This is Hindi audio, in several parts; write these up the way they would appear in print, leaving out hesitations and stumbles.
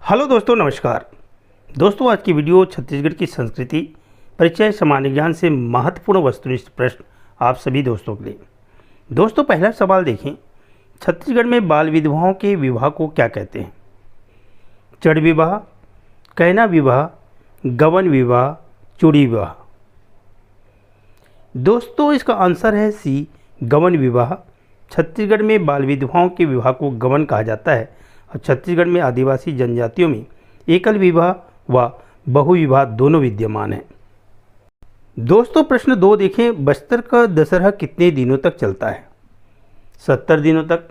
हेलो दोस्तों, नमस्कार। दोस्तों, आज की वीडियो छत्तीसगढ़ की संस्कृति, परिचय, सामान्य ज्ञान से महत्वपूर्ण वस्तुनिष्ठ प्रश्न आप सभी दोस्तों के लिए। दोस्तों, पहला सवाल देखें। छत्तीसगढ़ में बाल विधवाओं के विवाह को क्या कहते हैं? चढ़ विवाह, कैना विवाह, गवन विवाह, चूड़ी विवाह। दोस्तों, इसका आंसर है सी, गवन विवाह। छत्तीसगढ़ में बाल विधवाओं के विवाह को गवन कहा जाता है और छत्तीसगढ़ में आदिवासी जनजातियों में एकल विवाह व बहुविवाह दोनों विद्यमान हैं। दोस्तों, प्रश्न 2 देखें। बस्तर का दशहरा कितने दिनों तक चलता है? 70 दिनों तक,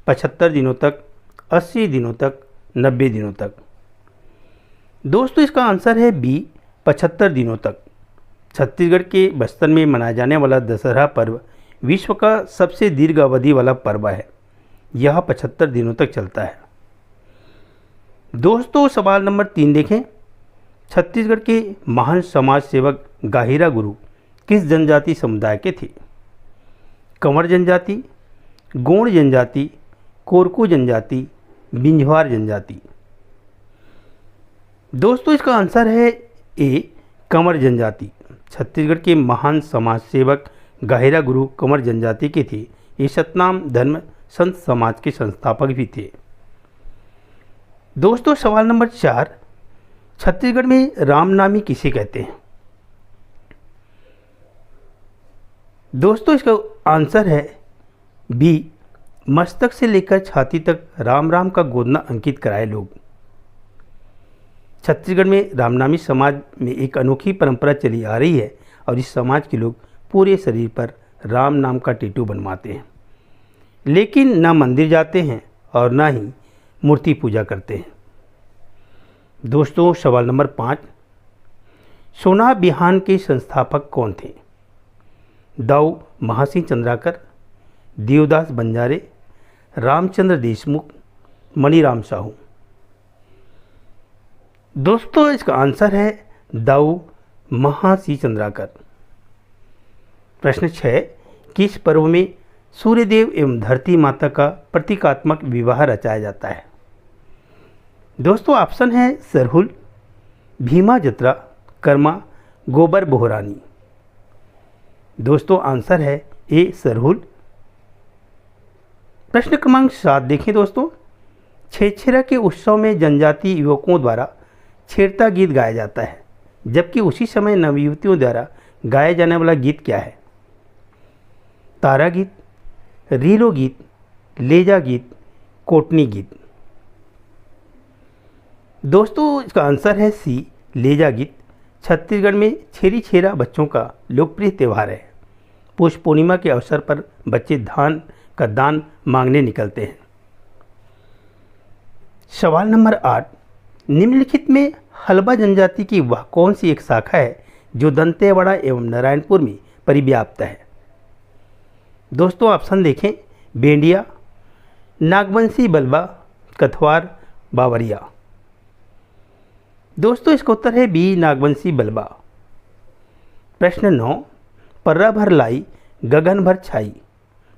75 दिनों तक, 80 दिनों तक, 90 दिनों तक। दोस्तों, इसका आंसर है बी, 75 दिनों तक। छत्तीसगढ़ के बस्तर में मनाया जाने वाला दशहरा पर्व विश्व का सबसे दीर्घ अवधि वाला पर्व है। यह 75 दिनों तक चलता है। दोस्तों, सवाल नंबर 3 देखें। छत्तीसगढ़ के महान समाज सेवक गाहिरा गुरु किस जनजाति समुदाय के थे? कंवर जनजाति, गोंड जनजाति, कोरकू जनजाति, बिंझवार जनजाति। दोस्तों, इसका आंसर है ए, कंवर जनजाति। छत्तीसगढ़ के महान समाज सेवक गाहिरा गुरु कंवर जनजाति के थे। ये सतनाम धर्म संत समाज के संस्थापक भी थे। दोस्तों, सवाल नंबर 4। छत्तीसगढ़ में रामनामी किसे कहते हैं? दोस्तों, इसका आंसर है बी, मस्तक से लेकर छाती तक राम राम का गोदना अंकित कराए लोग। छत्तीसगढ़ में रामनामी समाज में एक अनोखी परंपरा चली आ रही है और इस समाज के लोग पूरे शरीर पर राम नाम का टैटू बनवाते हैं, लेकिन ना मंदिर जाते हैं और ना ही मूर्ति पूजा करते हैं। दोस्तों, सवाल नंबर 5। सोना बिहान के संस्थापक कौन थे? दाऊ महासिंह चंद्राकर, देवदास बंजारे, रामचंद्र देशमुख, मणिराम साहू। दोस्तों, इसका आंसर है दाऊ महासिंह चंद्राकर। प्रश्न 6। किस पर्व में सूर्यदेव एवं धरती माता का प्रतीकात्मक विवाह रचाया जाता है? दोस्तों, ऑप्शन है सरहुल, भीमा जत्रा, कर्मा, गोबर बोहरानी। दोस्तों, आंसर है ए, सरहुल। प्रश्न क्रमांक 7 देखें। दोस्तों, छेरछेरा के उत्सव में जनजातीय युवकों द्वारा छेरता गीत गाया जाता है, जबकि उसी समय नवयुवतियों द्वारा गाया जाने वाला गीत क्या है? तारा गीत, रीलो गीत, लेजा गीत, कोटनी गीत। दोस्तों, इसका आंसर है सी, लेजा गीत। छत्तीसगढ़ में छेरी छेरा बच्चों का लोकप्रिय त्यौहार है। पुष पूर्णिमा के अवसर पर बच्चे धान का दान मांगने निकलते हैं। सवाल नंबर 8। निम्नलिखित में हलबा जनजाति की वह कौन सी एक शाखा है जो दंतेवाड़ा एवं नारायणपुर में परिव्याप्त है? दोस्तों, ऑप्शन देखें। बेंडिया, नागवंशी बलबा, कथवार, बावरिया। दोस्तों, इसका उत्तर है बी, नागवंशी बलबा। प्रश्न 9। पर्रा भर लाई, गगन भर छाई,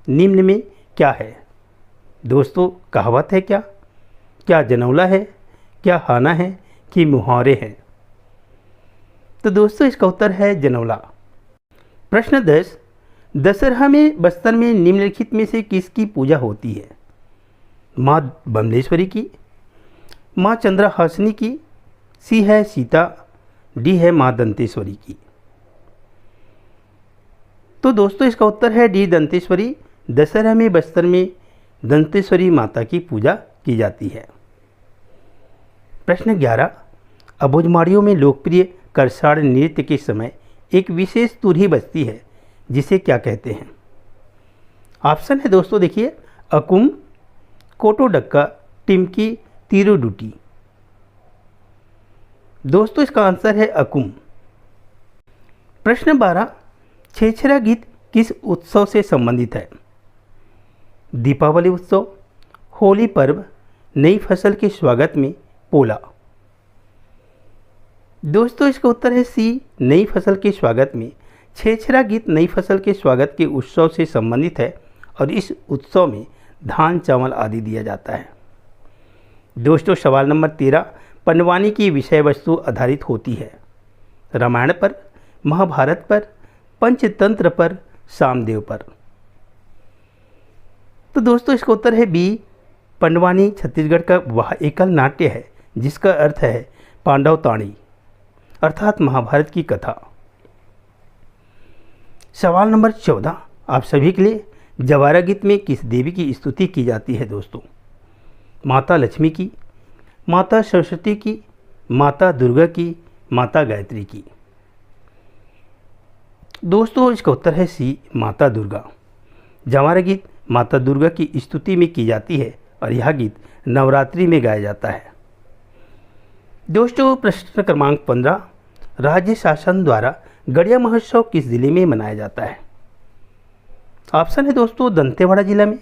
निम्न में क्या है? दोस्तों, कहावत है क्या जनौला है, क्या हाना है, कि मुहावरे हैं? तो दोस्तों, इसका उत्तर है जनौला। प्रश्न 10। दशहरा में बस्तर में निम्नलिखित में से किसकी पूजा होती है? माँ बमलेश्वरी की, माँ चंद्रहासिनी की, सी है सीता, डी है माँ दंतेश्वरी की। तो दोस्तों, इसका उत्तर है डी, दंतेश्वरी। दशहरा में बस्तर में दंतेश्वरी माता की पूजा की जाती है। प्रश्न 11। अबुझमाड़ियों में लोकप्रिय करसाड़ नृत्य के समय एक विशेष तुरही बजती है, जिसे क्या कहते हैं? ऑप्शन है दोस्तों, देखिए। अकुम, कोटो डक्का, टिमकी, तीरो डूटी। दोस्तों, इसका आंसर है अकुम। प्रश्न 12। छेरछेरा गीत किस उत्सव से संबंधित है? दीपावली उत्सव, होली पर्व, नई फसल के स्वागत में पोला। दोस्तों, इसका उत्तर है सी, नई फसल के स्वागत में। छेरछेरा गीत नई फसल के स्वागत के उत्सव से संबंधित है और इस उत्सव में धान चावल आदि दिया जाता है। दोस्तों सवाल नंबर 13, पंडवानी की विषय वस्तु आधारित होती है? रामायण पर, महाभारत पर, पंचतंत्र पर, सामदेव पर। तो दोस्तों इसका उत्तर है बी, पंडवानी छत्तीसगढ़ का वह एकल नाट्य है जिसका अर्थ है पांडव ताणी अर्थात महाभारत की कथा। सवाल नंबर 14, आप सभी के लिए जवारा गीत में किस देवी की स्तुति की जाती है दोस्तों? माता लक्ष्मी की, माता सरस्वती की, माता दुर्गा की, माता गायत्री की। दोस्तों इसका उत्तर है सी, माता दुर्गा। जवारा गीत माता दुर्गा की स्तुति में की जाती है और यह गीत नवरात्रि में गाया जाता है। दोस्तों प्रश्न क्रमांक 15, राज्य शासन द्वारा गड़िया महोत्सव किस जिले में मनाया जाता है? ऑप्शन है दोस्तों दंतेवाड़ा जिला में,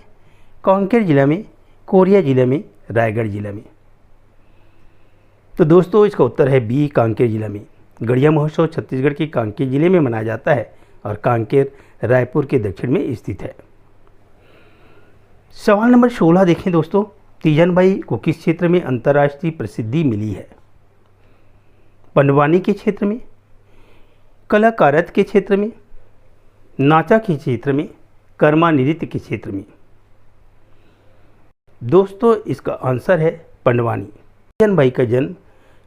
कांकेर जिला में, कोरिया जिला में, रायगढ़ जिला में। तो दोस्तों इसका उत्तर है बी, कांकेर जिला में। गड़िया महोत्सव छत्तीसगढ़ के कांकेर जिले में मनाया जाता है और कांकेर रायपुर के दक्षिण में स्थित है। सवाल नंबर 16 देखें दोस्तों, तीजन बाई को किस क्षेत्र में अंतर्राष्ट्रीय प्रसिद्धि मिली है? पंडवानी के क्षेत्र में, कलाकारत के क्षेत्र में, नाचा के क्षेत्र में, कर्मा नृत्य के क्षेत्र में। दोस्तों इसका आंसर है पंडवानी। तीजन बाई का जन्म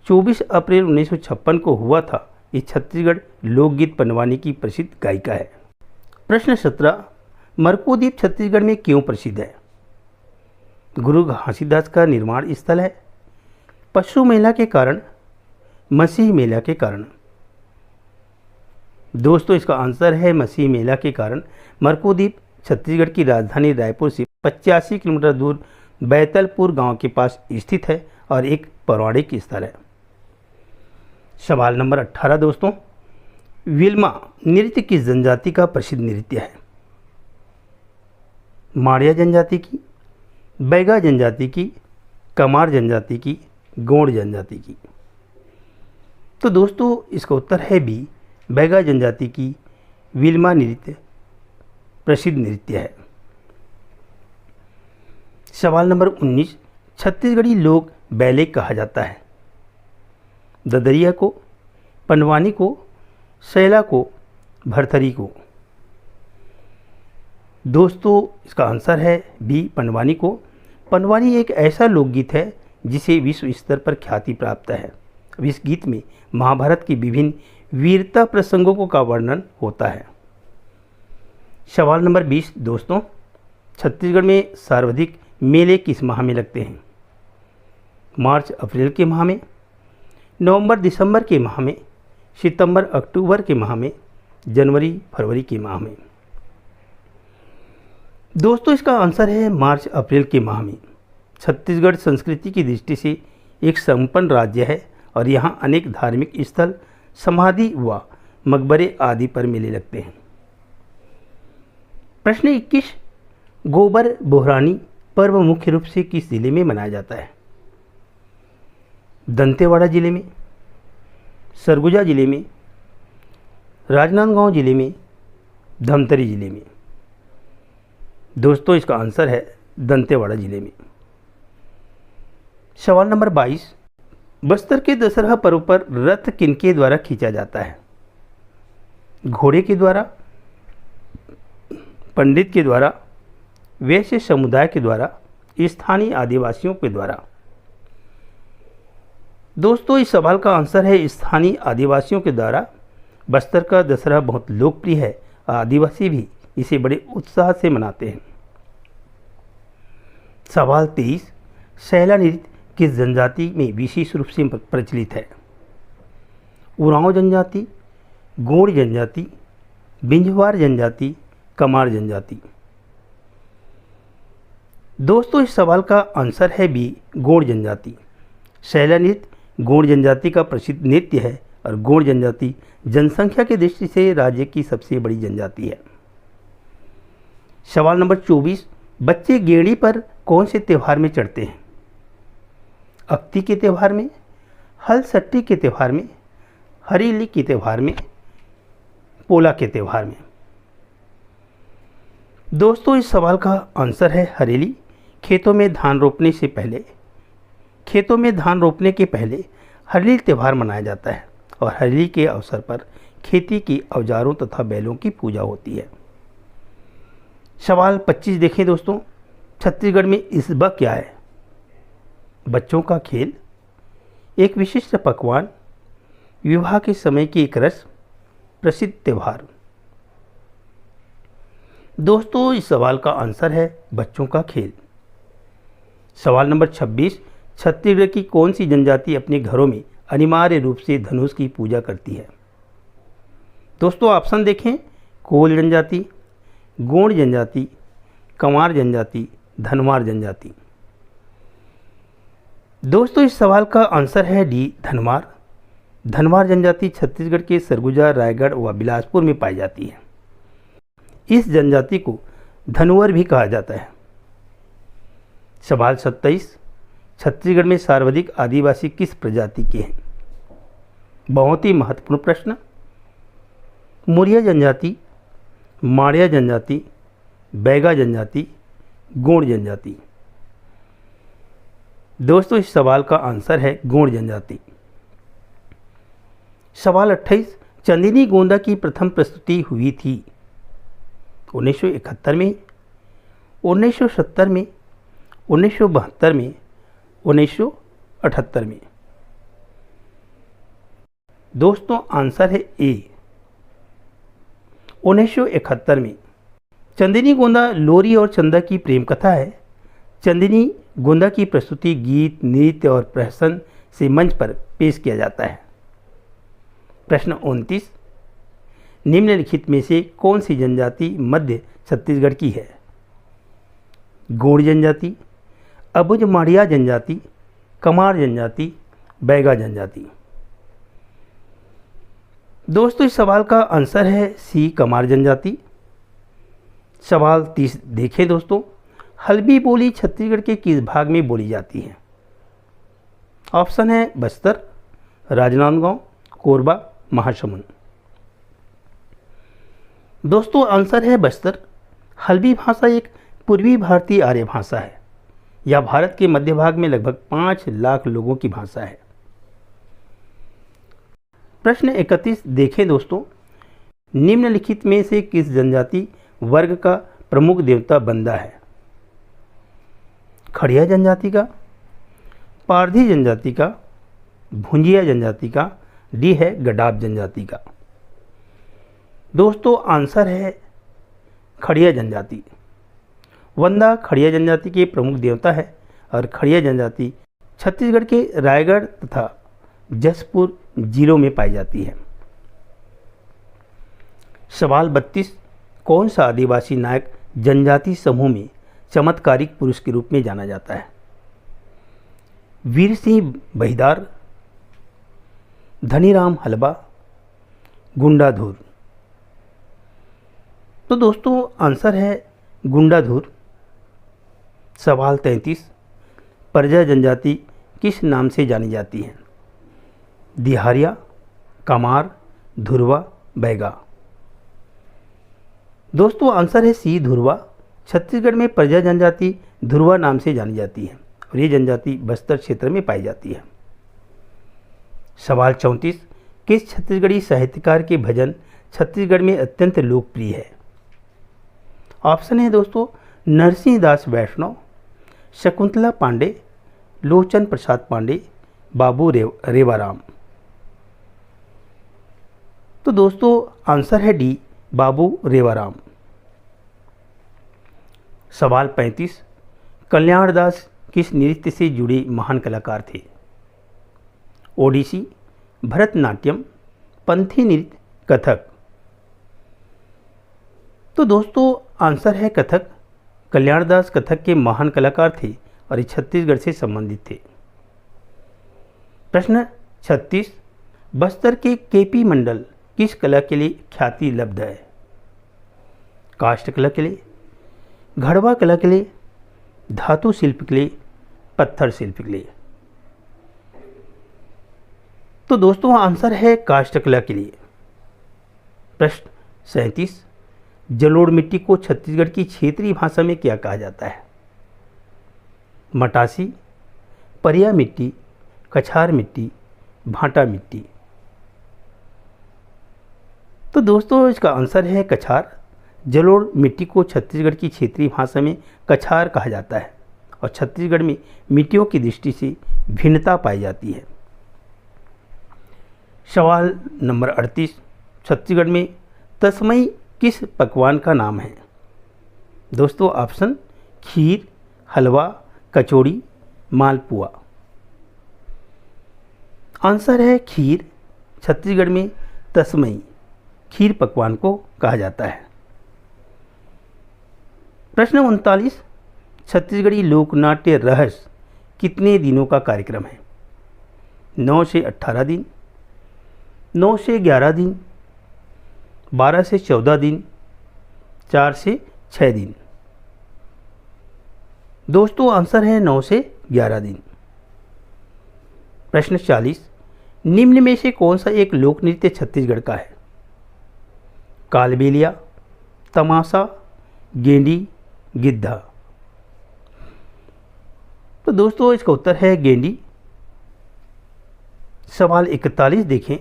24 अप्रैल 1956 को हुआ था। ये छत्तीसगढ़ लोकगीत पंडवानी की प्रसिद्ध गायिका है। प्रश्न 17, मरकूद्वीप छत्तीसगढ़ में क्यों प्रसिद्ध है? गुरु घासीदास का निर्माण स्थल है, पशु मेला के कारण, मसीह मेला के कारण। दोस्तों इसका आंसर है मसीह मेला के कारण। मरकूद्वीप छत्तीसगढ़ की राजधानी रायपुर से 85 किलोमीटर दूर बैतलपुर गांव के पास स्थित है और एक पौराणिक स्थल है। सवाल नंबर 18 दोस्तों, विल्मा नृत्य किस जनजाति का प्रसिद्ध नृत्य है? माड़िया जनजाति की, बैगा जनजाति की, कमार जनजाति की, गोंड जनजाति की। तो दोस्तों इसका उत्तर है बी, बैगा जनजाति की विल्मा नृत्य प्रसिद्ध नृत्य है। सवाल नंबर 19, छत्तीसगढ़ी लोक बैले कहा जाता है? ददरिया को, पंडवानी को, सैला को, भरथरी को। दोस्तों इसका आंसर है बी, पंडवानी को। पंडवानी एक ऐसा लोकगीत है जिसे विश्व स्तर पर ख्याति प्राप्त है। अब इस गीत में महाभारत की विभिन्न वीरता प्रसंगों का वर्णन होता है। सवाल नंबर 20 दोस्तों, छत्तीसगढ़ में सर्वाधिक मेले किस माह में लगते हैं? मार्च अप्रैल के माह में, नवंबर दिसंबर के माह में, सितंबर अक्टूबर के माह में, जनवरी फरवरी के माह में। दोस्तों इसका आंसर है मार्च अप्रैल के माह में। छत्तीसगढ़ संस्कृति की दृष्टि से एक संपन्न राज्य है और यहाँ अनेक धार्मिक स्थल, समाधि व मकबरे आदि पर मेले लगते हैं। प्रश्न 21, गोबर बोहरानी पर्व मुख्य रूप से किस जिले में मनाया जाता है? दंतेवाड़ा जिले में, सरगुजा जिले में, राजनांदगांव जिले में, धमतरी जिले में। दोस्तों इसका आंसर है दंतेवाड़ा जिले में। सवाल नंबर 22, बस्तर के दशहरा पर्व पर रथ किनके द्वारा खींचा जाता है? घोड़े के द्वारा, पंडित के द्वारा, वैश्य समुदाय के द्वारा, स्थानीय आदिवासियों के द्वारा। दोस्तों इस सवाल का आंसर है स्थानीय आदिवासियों के द्वारा। बस्तर का दशहरा बहुत लोकप्रिय है, आदिवासी भी इसे बड़े उत्साह से मनाते हैं। सवाल 23, सैला नृत्य किस जनजाति में विशेष रूप से प्रचलित है? उरांव जनजाति, गोंड जनजाति, बिंझवार जनजाति, कमार जनजाति। दोस्तों इस सवाल का आंसर है बी, गोंड जनजाति। सैला नृत्य गोंड जनजाति का प्रसिद्ध नृत्य है और गोंड जनजाति जनसंख्या की दृष्टि से राज्य की सबसे बड़ी जनजाति है। सवाल नंबर 24, बच्चे गेड़ी पर कौन से त्यौहार में चढ़ते हैं? अक्ति के त्यौहार में, हल सट्टी के त्यौहार में, हरीली के त्यौहार में, पोला के त्यौहार में। दोस्तों इस सवाल का आंसर है हरेली। खेतों में धान रोपने से पहले खेतों में धान रोपने के पहले हरेली त्यौहार मनाया जाता है और हरेली के अवसर पर खेती की औजारों तथा बैलों की पूजा होती है। सवाल 25 देखें दोस्तों, छत्तीसगढ़ में इसबा क्या है? बच्चों का खेल, एक विशिष्ट पकवान, विवाह के समय की एक रस्म, प्रसिद्ध त्यौहार। दोस्तों इस सवाल का आंसर है बच्चों का खेल। सवाल नंबर 26, छत्तीसगढ़ की कौन सी जनजाति अपने घरों में अनिवार्य रूप से धनुष की पूजा करती है? दोस्तों ऑप्शन देखें, कोल जनजाति, गोंड जनजाति, कंवार जनजाति, धनवार जनजाति। दोस्तों इस सवाल का आंसर है डी, धनवार। धनवार जनजाति छत्तीसगढ़ के सरगुजा, रायगढ़ व बिलासपुर में पाई जाती है। इस जनजाति को धनुवर भी कहा जाता है। सवाल 27, छत्तीसगढ़ में सर्वाधिक आदिवासी किस प्रजाति के हैं? बहुत ही महत्वपूर्ण प्रश्न। मुरिया जनजाति, माड़िया जनजाति, बैगा जनजाति, गोंड जनजाति। दोस्तों इस सवाल का आंसर है गोंड जनजाति। सवाल 28, चंदिनी गोंदा की प्रथम प्रस्तुति हुई थी 1971 में, 1970 में, 1972 में, 1978 में। दोस्तों आंसर है ए, 1971 में। चंदिनी गोंदा लोरी और चंदा की प्रेम कथा है। चंदिनी गोंदा की प्रस्तुति गीत, नृत्य और प्रहसन से मंच पर पेश किया जाता है। प्रश्न 29, निम्नलिखित में से कौन सी जनजाति मध्य छत्तीसगढ़ की है? गोंड जनजाति, अबुझ माड़िया जनजाति, कमार जनजाति, बैगा जनजाति। दोस्तों इस सवाल का आंसर है सी, कमार जनजाति। सवाल 30 देखें दोस्तों, हल्बी बोली छत्तीसगढ़ के किस भाग में बोली जाती है? ऑप्शन है बस्तर, राजनांदगांव, कोरबा, महासमुंद। दोस्तों आंसर है बस्तर। हल्बी भाषा एक पूर्वी भारतीय आर्य भाषा है। यह भारत के मध्य भाग में लगभग 5 लाख लोगों की भाषा है। प्रश्न 31 देखें दोस्तों, निम्नलिखित में से किस जनजाति वर्ग का प्रमुख देवता बंदा है? खड़िया जनजाति का, पारधी जनजाति का, भुंजिया जनजाति का, डी है गडाब जनजाति का। दोस्तों आंसर है खड़िया जनजाति। वंदा खड़िया जनजाति के प्रमुख देवता है और खड़िया जनजाति छत्तीसगढ़ के रायगढ़ तथा जसपुर जिलों में पाई जाती है। सवाल 32, कौन सा आदिवासी नायक जनजाति समूह में चमत्कारिक पुरुष के रूप में जाना जाता है? वीर सिंह बहिदार, धनीराम हलबा, गुंडाधुर। तो दोस्तों आंसर है गुंडाधुर। सवाल 33, परजा जनजाति किस नाम से जानी जाती है? दिहारिया, कमार, धुरवा, बैगा। दोस्तों आंसर है सी, धुरवा। छत्तीसगढ़ में परजा जनजाति धुरवा नाम से जानी जाती है और ये जनजाति बस्तर क्षेत्र में पाई जाती है। सवाल 34, किस छत्तीसगढ़ी साहित्यकार के भजन छत्तीसगढ़ में अत्यंत लोकप्रिय है? ऑप्शन है दोस्तों नरसिंह दास वैष्णव, शकुंतला पांडे, लोचन प्रसाद पांडे, बाबू रेवाराम। तो दोस्तों आंसर है डी, बाबू रेवाराम। सवाल 35, कल्याण दास किस नृत्य से जुड़े महान कलाकार थे? ओडिसी, भरतनाट्यम, पंथी नृत्य, कथक। तो दोस्तों आंसर है कथक। कल्याण दास कथक के महान कलाकार थे और ये छत्तीसगढ़ से संबंधित थे। प्रश्न 36, बस्तर के केपी मंडल किस कला के लिए ख्याति लब्ध है? काष्ठ कला के लिए, घड़वा कला के लिए, धातु शिल्प के लिए, पत्थर शिल्प के लिए। तो दोस्तों आंसर है काष्ठ कला के लिए। प्रश्न 37, जलोढ़ मिट्टी को छत्तीसगढ़ की क्षेत्रीय भाषा में क्या कहा जाता है? मटासी, परिया मिट्टी, कछार मिट्टी, भाटा मिट्टी। तो दोस्तों इसका आंसर है कछार। जलोढ़ मिट्टी को छत्तीसगढ़ की क्षेत्रीय भाषा में कछार कहा जाता है और छत्तीसगढ़ में मिट्टियों की दृष्टि से भिन्नता पाई जाती है। सवाल नंबर 38, छत्तीसगढ़ में तस्मई किस पकवान का नाम है? दोस्तों ऑप्शन खीर, हलवा, कचौड़ी, मालपुआ। आंसर है खीर। छत्तीसगढ़ में तस्मई खीर पकवान को कहा जाता है। प्रश्न 39, छत्तीसगढ़ी लोकनाट्य रहस्य कितने दिनों का कार्यक्रम है? 9 से 18 दिन, 9 से 11 दिन, 12 से 14 दिन, 4 से 6 दिन। दोस्तों आंसर है 9 से 11 दिन। प्रश्न 40, निम्न में से कौन सा एक लोक नृत्य छत्तीसगढ़ का है? कालबेलिया, तमाशा, गेंडी, गिद्धा। तो दोस्तों इसका उत्तर है गेंडी। सवाल 41 देखें,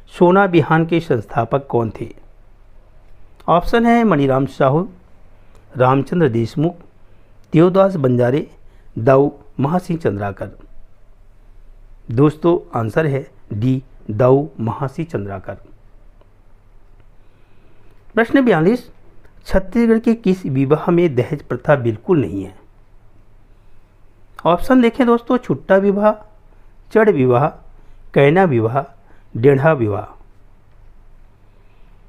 सोना बिहान के संस्थापक कौन थे? ऑप्शन है मणिराम साहू, रामचंद्र देशमुख, देवदास बंजारे, दाऊ महासिंह चंद्राकर। दोस्तों आंसर है डी, दाऊ महासिंह चंद्राकर। प्रश्न 42, छत्तीसगढ़ के किस विवाह में दहेज प्रथा बिल्कुल नहीं है? ऑप्शन देखें दोस्तों, छुट्टा विवाह, चढ़ विवाह, कैना विवाह, डेढ़ा विवाह।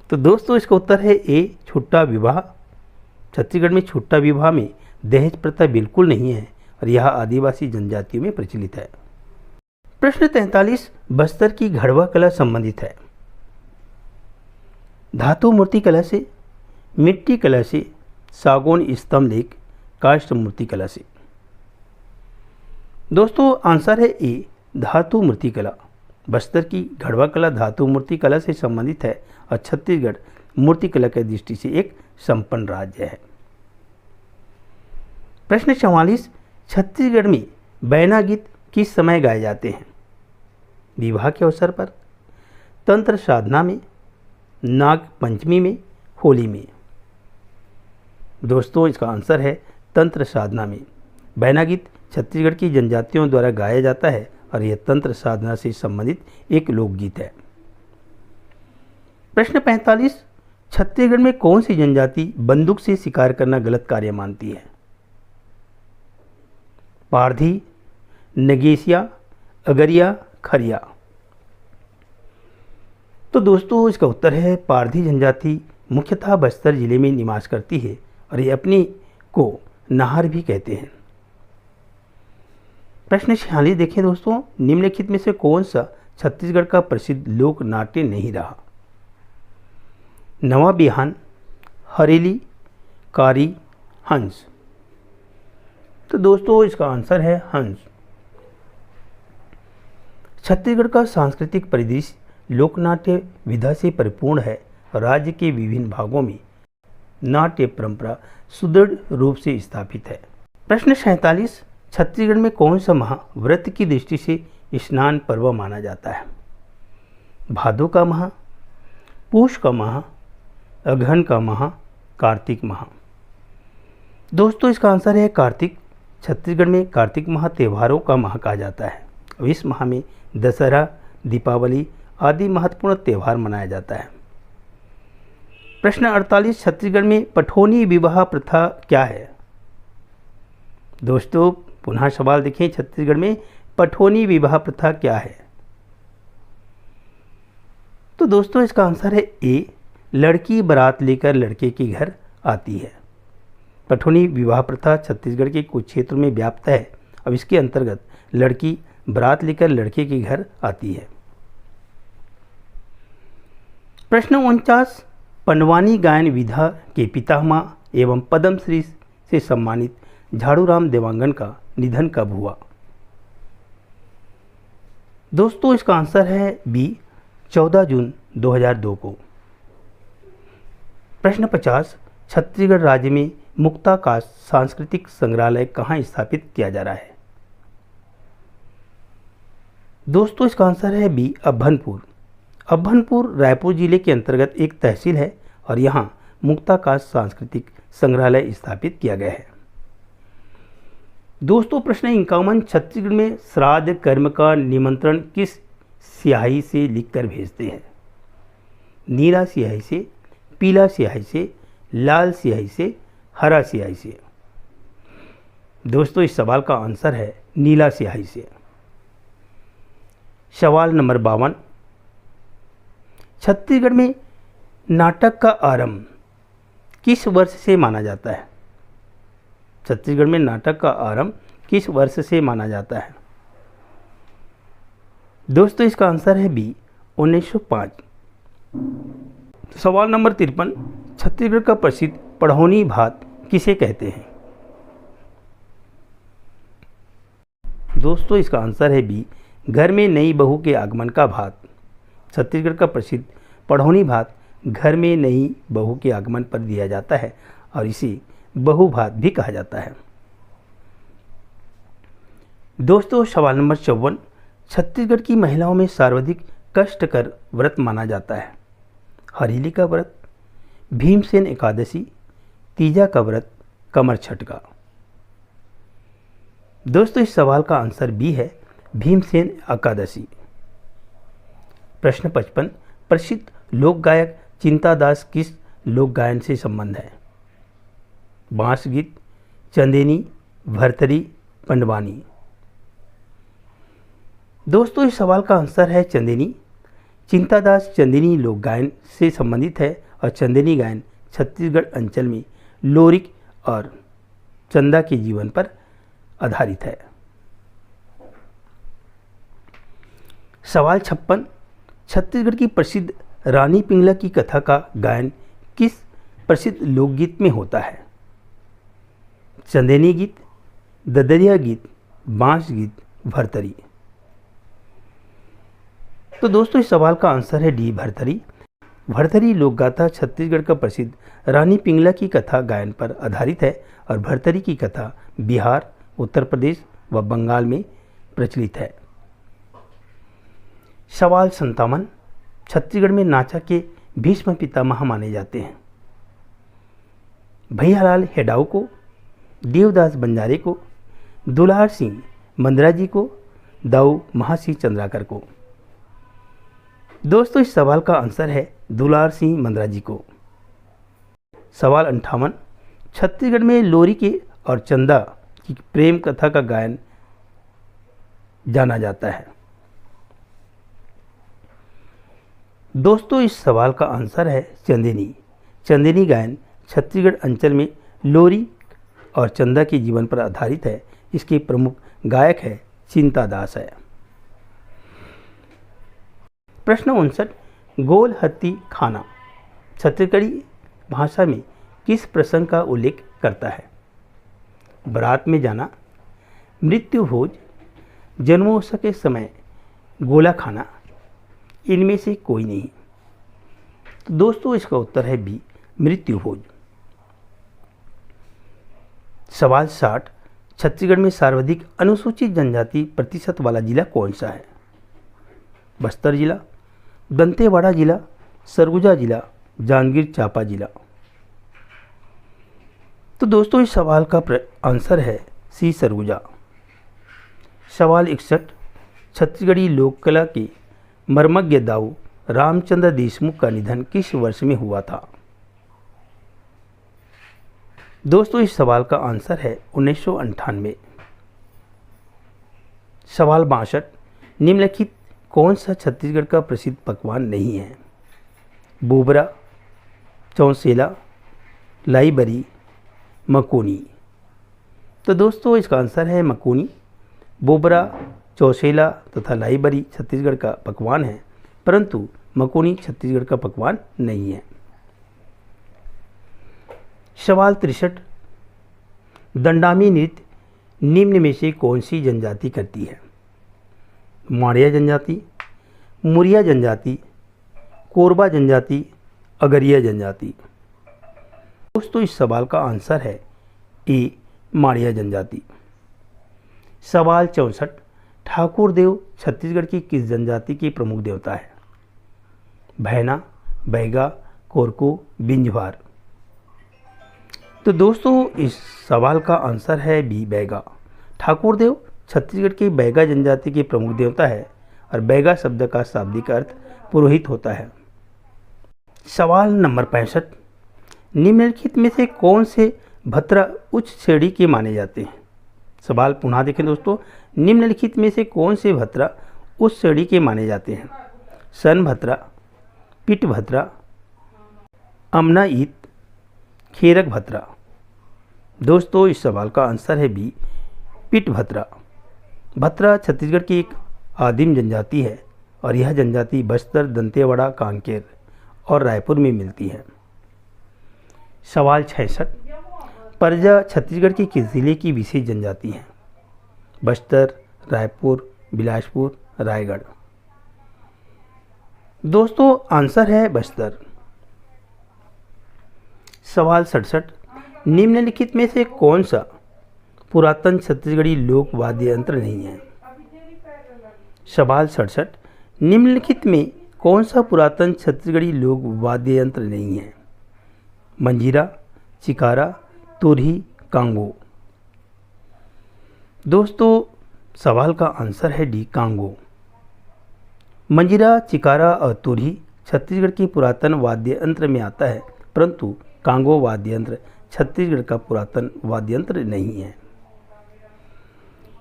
तो दोस्तों इसका उत्तर है ए, छुट्टा विवाह। छत्तीसगढ़ में छुट्टा विवाह में दहेज प्रथा बिल्कुल नहीं है और यह आदिवासी जनजातियों में प्रचलित है। प्रश्न 43, बस्तर की घड़वा कला संबंधित है? धातु मूर्ति कला से, मिट्टी कला से, सागौन स्तंभ लेख, काष्ठ मूर्ति कला से। दोस्तों आंसर है ए, धातु मूर्ति कला। बस्तर की घड़वा कला धातु मूर्ति कला से संबंधित है और छत्तीसगढ़ मूर्ति कला की दृष्टि से एक संपन्न राज्य है। प्रश्न 44, छत्तीसगढ़ में बैना गीत किस समय गाए जाते हैं? विवाह के अवसर पर, तंत्र साधना में, नाग पंचमी में, होली में। दोस्तों इसका आंसर है तंत्र साधना में। बैना गीत छत्तीसगढ़ की जनजातियों द्वारा गाया जाता है और यह तंत्र साधना से संबंधित एक लोकगीत है। प्रश्न 45, छत्तीसगढ़ में कौन सी जनजाति बंदूक से शिकार करना गलत कार्य मानती है? पारधी, नगेशिया, अगरिया, खरिया। तो दोस्तों इसका उत्तर है पारधी जनजाति मुख्यतः बस्तर जिले में निवास करती है और ये अपनी को नाहर भी कहते हैं। प्रश्न 46 देखें दोस्तों, निम्नलिखित में से कौन सा छत्तीसगढ़ का प्रसिद्ध लोक नाट्य नहीं रहा? नवा बिहान, हरेली, कारी, हंस। तो दोस्तों इसका आंसर है हंस। छत्तीसगढ़ का सांस्कृतिक परिदृश्य लोकनाट्य विधा से परिपूर्ण है और राज्य के विभिन्न भागों में नाट्य परंपरा सुदृढ़ रूप से स्थापित है। प्रश्न 47, छत्तीसगढ़ में कौन सा माह व्रत की दृष्टि से स्नान पर्व माना जाता है? भादो का माह, पूष का माह, अगहन का माह, कार्तिक माह। दोस्तों इसका आंसर है कार्तिक। छत्तीसगढ़ में कार्तिक माह त्योहारों का माह कहा जाता है और इस माह में दशहरा, दीपावली आदि महत्वपूर्ण त्यौहार मनाया जाता है। प्रश्न 48, छत्तीसगढ़ में पठौनी विवाह प्रथा क्या है? दोस्तों पुनः सवाल देखें, छत्तीसगढ़ में पठौनी विवाह प्रथा क्या है? तो दोस्तों इसका आंसर है ए, लड़की बारात लेकर लड़के के घर आती है। पठौनी विवाह प्रथा छत्तीसगढ़ के कुछ क्षेत्रों में व्याप्त है। अब इसके अंतर्गत लड़की बारात लेकर लड़के के घर आती है। प्रश्न 49, पंडवानी गायन विधा के पितामह एवं पद्मश्री से सम्मानित झाड़ूराम देवांगन का निधन कब हुआ? दोस्तों इसका आंसर है बी, 14 जून 2002 को। प्रश्न 50, छत्तीसगढ़ राज्य में मुक्ताकाश सांस्कृतिक संग्रहालय कहाँ स्थापित किया जा रहा है? दोस्तों इसका आंसर है बी, अभनपुर। अभनपुर रायपुर जिले के अंतर्गत एक तहसील है और यहाँ मुक्ताकाश सांस्कृतिक संग्रहालय स्थापित किया गया है। दोस्तों प्रश्न 51, छत्तीसगढ़ में श्राद्ध कर्म का निमंत्रण किस स्याही से लिखकर भेजते हैं? नीला स्याही से, पीला स्याही से, लाल स्याही से, हरा स्याही से। दोस्तों इस सवाल का आंसर है नीला स्याही से। सवाल नंबर 52, छत्तीसगढ़ में नाटक का आरंभ किस वर्ष से माना जाता है? छत्तीसगढ़ में नाटक का आरंभ किस वर्ष से माना जाता है? दोस्तों इसका आंसर है बी, 1905। सवाल नंबर 53, छत्तीसगढ़ का प्रसिद्ध पढ़ौनी भात किसे कहते हैं? दोस्तों इसका आंसर है बी, घर में नई बहू के आगमन का भात। छत्तीसगढ़ का प्रसिद्ध पढ़ौनी भात घर में नई बहू के आगमन पर दिया जाता है और इसे बहू भात भी कहा जाता है। दोस्तों सवाल नंबर 54, छत्तीसगढ़ की महिलाओं में सर्वाधिक कष्टकर व्रत माना जाता है? हरेली का व्रत, भीमसेन एकादशी, तीजा का व्रत, कमर छठ का। दोस्तों इस सवाल का आंसर बी है, भीमसेन एकादशी। प्रश्न 55, प्रसिद्ध लोक गायक चिंतादास किस लोक गायन से संबंध है? बांस गीत, चंदेनी, भरथरी, पंडवानी। दोस्तों इस सवाल का आंसर है चंदेनी। चिंतादास चंदेनी लोक गायन से संबंधित है और चंदेनी गायन छत्तीसगढ़ अंचल में लोरिक और चंदा के जीवन पर आधारित है। सवाल 56, छत्तीसगढ़ की प्रसिद्ध रानी पिंगला की कथा का गायन किस प्रसिद्ध लोकगीत में होता है? चंदेनी गीत, ददरिया गीत, बांस गीत, भरथरी। तो दोस्तों इस सवाल का आंसर है डी, भरथरी। भरथरी लोकगाथा छत्तीसगढ़ का प्रसिद्ध रानी पिंगला की कथा गायन पर आधारित है और भरथरी की कथा बिहार, उत्तर प्रदेश व बंगाल में प्रचलित है। सवाल 57, छत्तीसगढ़ में नाचा के भीष्म पितामह माने जाते हैं? भैयालाल हेडाऊ को, देवदास बंजारे को, दुलार सिंह मंदराजी को, दाऊ महासिंह चंद्राकर को। दोस्तों इस सवाल का आंसर है दुलार सिंह मंदराजी को। सवाल 58, छत्तीसगढ़ में लोरी के और चंदा की प्रेम कथा का गायन जाना जाता है? दोस्तों इस सवाल का आंसर है चंदेनी। चंदेनी गायन छत्तीसगढ़ अंचल में लोरी और चंदा के जीवन पर आधारित है। इसके प्रमुख गायक है चिंतादास है। प्रश्न 59, गोल हत्ती खाना छत्तीसगढ़ी भाषा में किस प्रसंग का उल्लेख करता है? बारात में जाना, मृत्यु भोज, जन्मोत्सव के समय गोला खाना, इनमें से कोई नहीं। तो दोस्तों इसका उत्तर है बी, मृत्यु भोज। सवाल 60, छत्तीसगढ़ में सर्वाधिक अनुसूचित जनजाति प्रतिशत वाला जिला कौन सा है? बस्तर जिला, दंतेवाड़ा जिला, सरगुजा जिला, जांजगीर चांपा जिला। तो दोस्तों इस सवाल का आंसर है सी, सरगुजा। सवाल 61, छत्तीसगढ़ी लोक कला के मर्मज्ञ दाऊ रामचंद्र देशमुख का निधन किस वर्ष में हुआ था? दोस्तों इस सवाल का आंसर है 1998। सवाल 62, निम्नलिखित कौन सा छत्तीसगढ़ का प्रसिद्ध पकवान नहीं है? बोबरा, चौसेला, लाई बरी, मकोनी। तो दोस्तों इसका आंसर है मकोनी। बोबरा, चौसेला तथा लाई बरी छत्तीसगढ़ का पकवान है, परंतु मकोनी छत्तीसगढ़ का पकवान नहीं है। सवाल 63, दंडामी नृत्य निम्न में से कौन सी जनजाति करती है? माड़िया जनजाति, मुरिया जनजाति, कोरबा जनजाति, अगरिया जनजाति। दोस्तों इस सवाल का आंसर है ए, माड़िया जनजाति। सवाल 64, ठाकुर देव छत्तीसगढ़ की किस जनजाति के प्रमुख देवता है? भैना, बैगा, कोरकू, बिंजवार। तो दोस्तों इस सवाल का आंसर है बी, बैगा। ठाकुर देव छत्तीसगढ़ की बैगा जनजाति के प्रमुख देवता है और बैगा शब्द का शाब्दिक अर्थ पुरोहित होता है। सवाल नंबर 65, निम्नलिखित में से कौन से भत्रा उच्च श्रेणी के माने जाते हैं? सवाल पुनः देखें दोस्तों, निम्नलिखित में से कौन से भत्रा उच्च श्रेणी के माने जाते हैं? सन भत्रा, पिट भत्रा, अमनाइत, खेरक भत्रा। दोस्तों इस सवाल का आंसर है बी, पिट भत्रा। भत्रा छत्तीसगढ़ की एक आदिम जनजाति है और यह जनजाति बस्तर, दंतेवाड़ा, कांकेर और रायपुर में मिलती है। सवाल 66, परजा छत्तीसगढ़ के किस जिले की विशेष जनजाति है? बस्तर, रायपुर, बिलासपुर, रायगढ़। दोस्तों आंसर है बस्तर। सवाल 67, निम्नलिखित में से कौन सा पुरातन छत्तीसगढ़ी लोक वाद्य यंत्र नहीं है? सवाल 67, निम्नलिखित में कौन सा पुरातन छत्तीसगढ़ी लोक वाद्य यंत्र नहीं है? मंजीरा, चिकारा, तुरही, कांगो। दोस्तों सवाल का आंसर है डी, कांगो। मंजीरा, चिकारा और तुरही छत्तीसगढ़ की पुरातन वाद्य यंत्र में आता है, परंतु कांगो वाद्य यंत्र छत्तीसगढ़ का पुरातन वाद्य यंत्र नहीं है।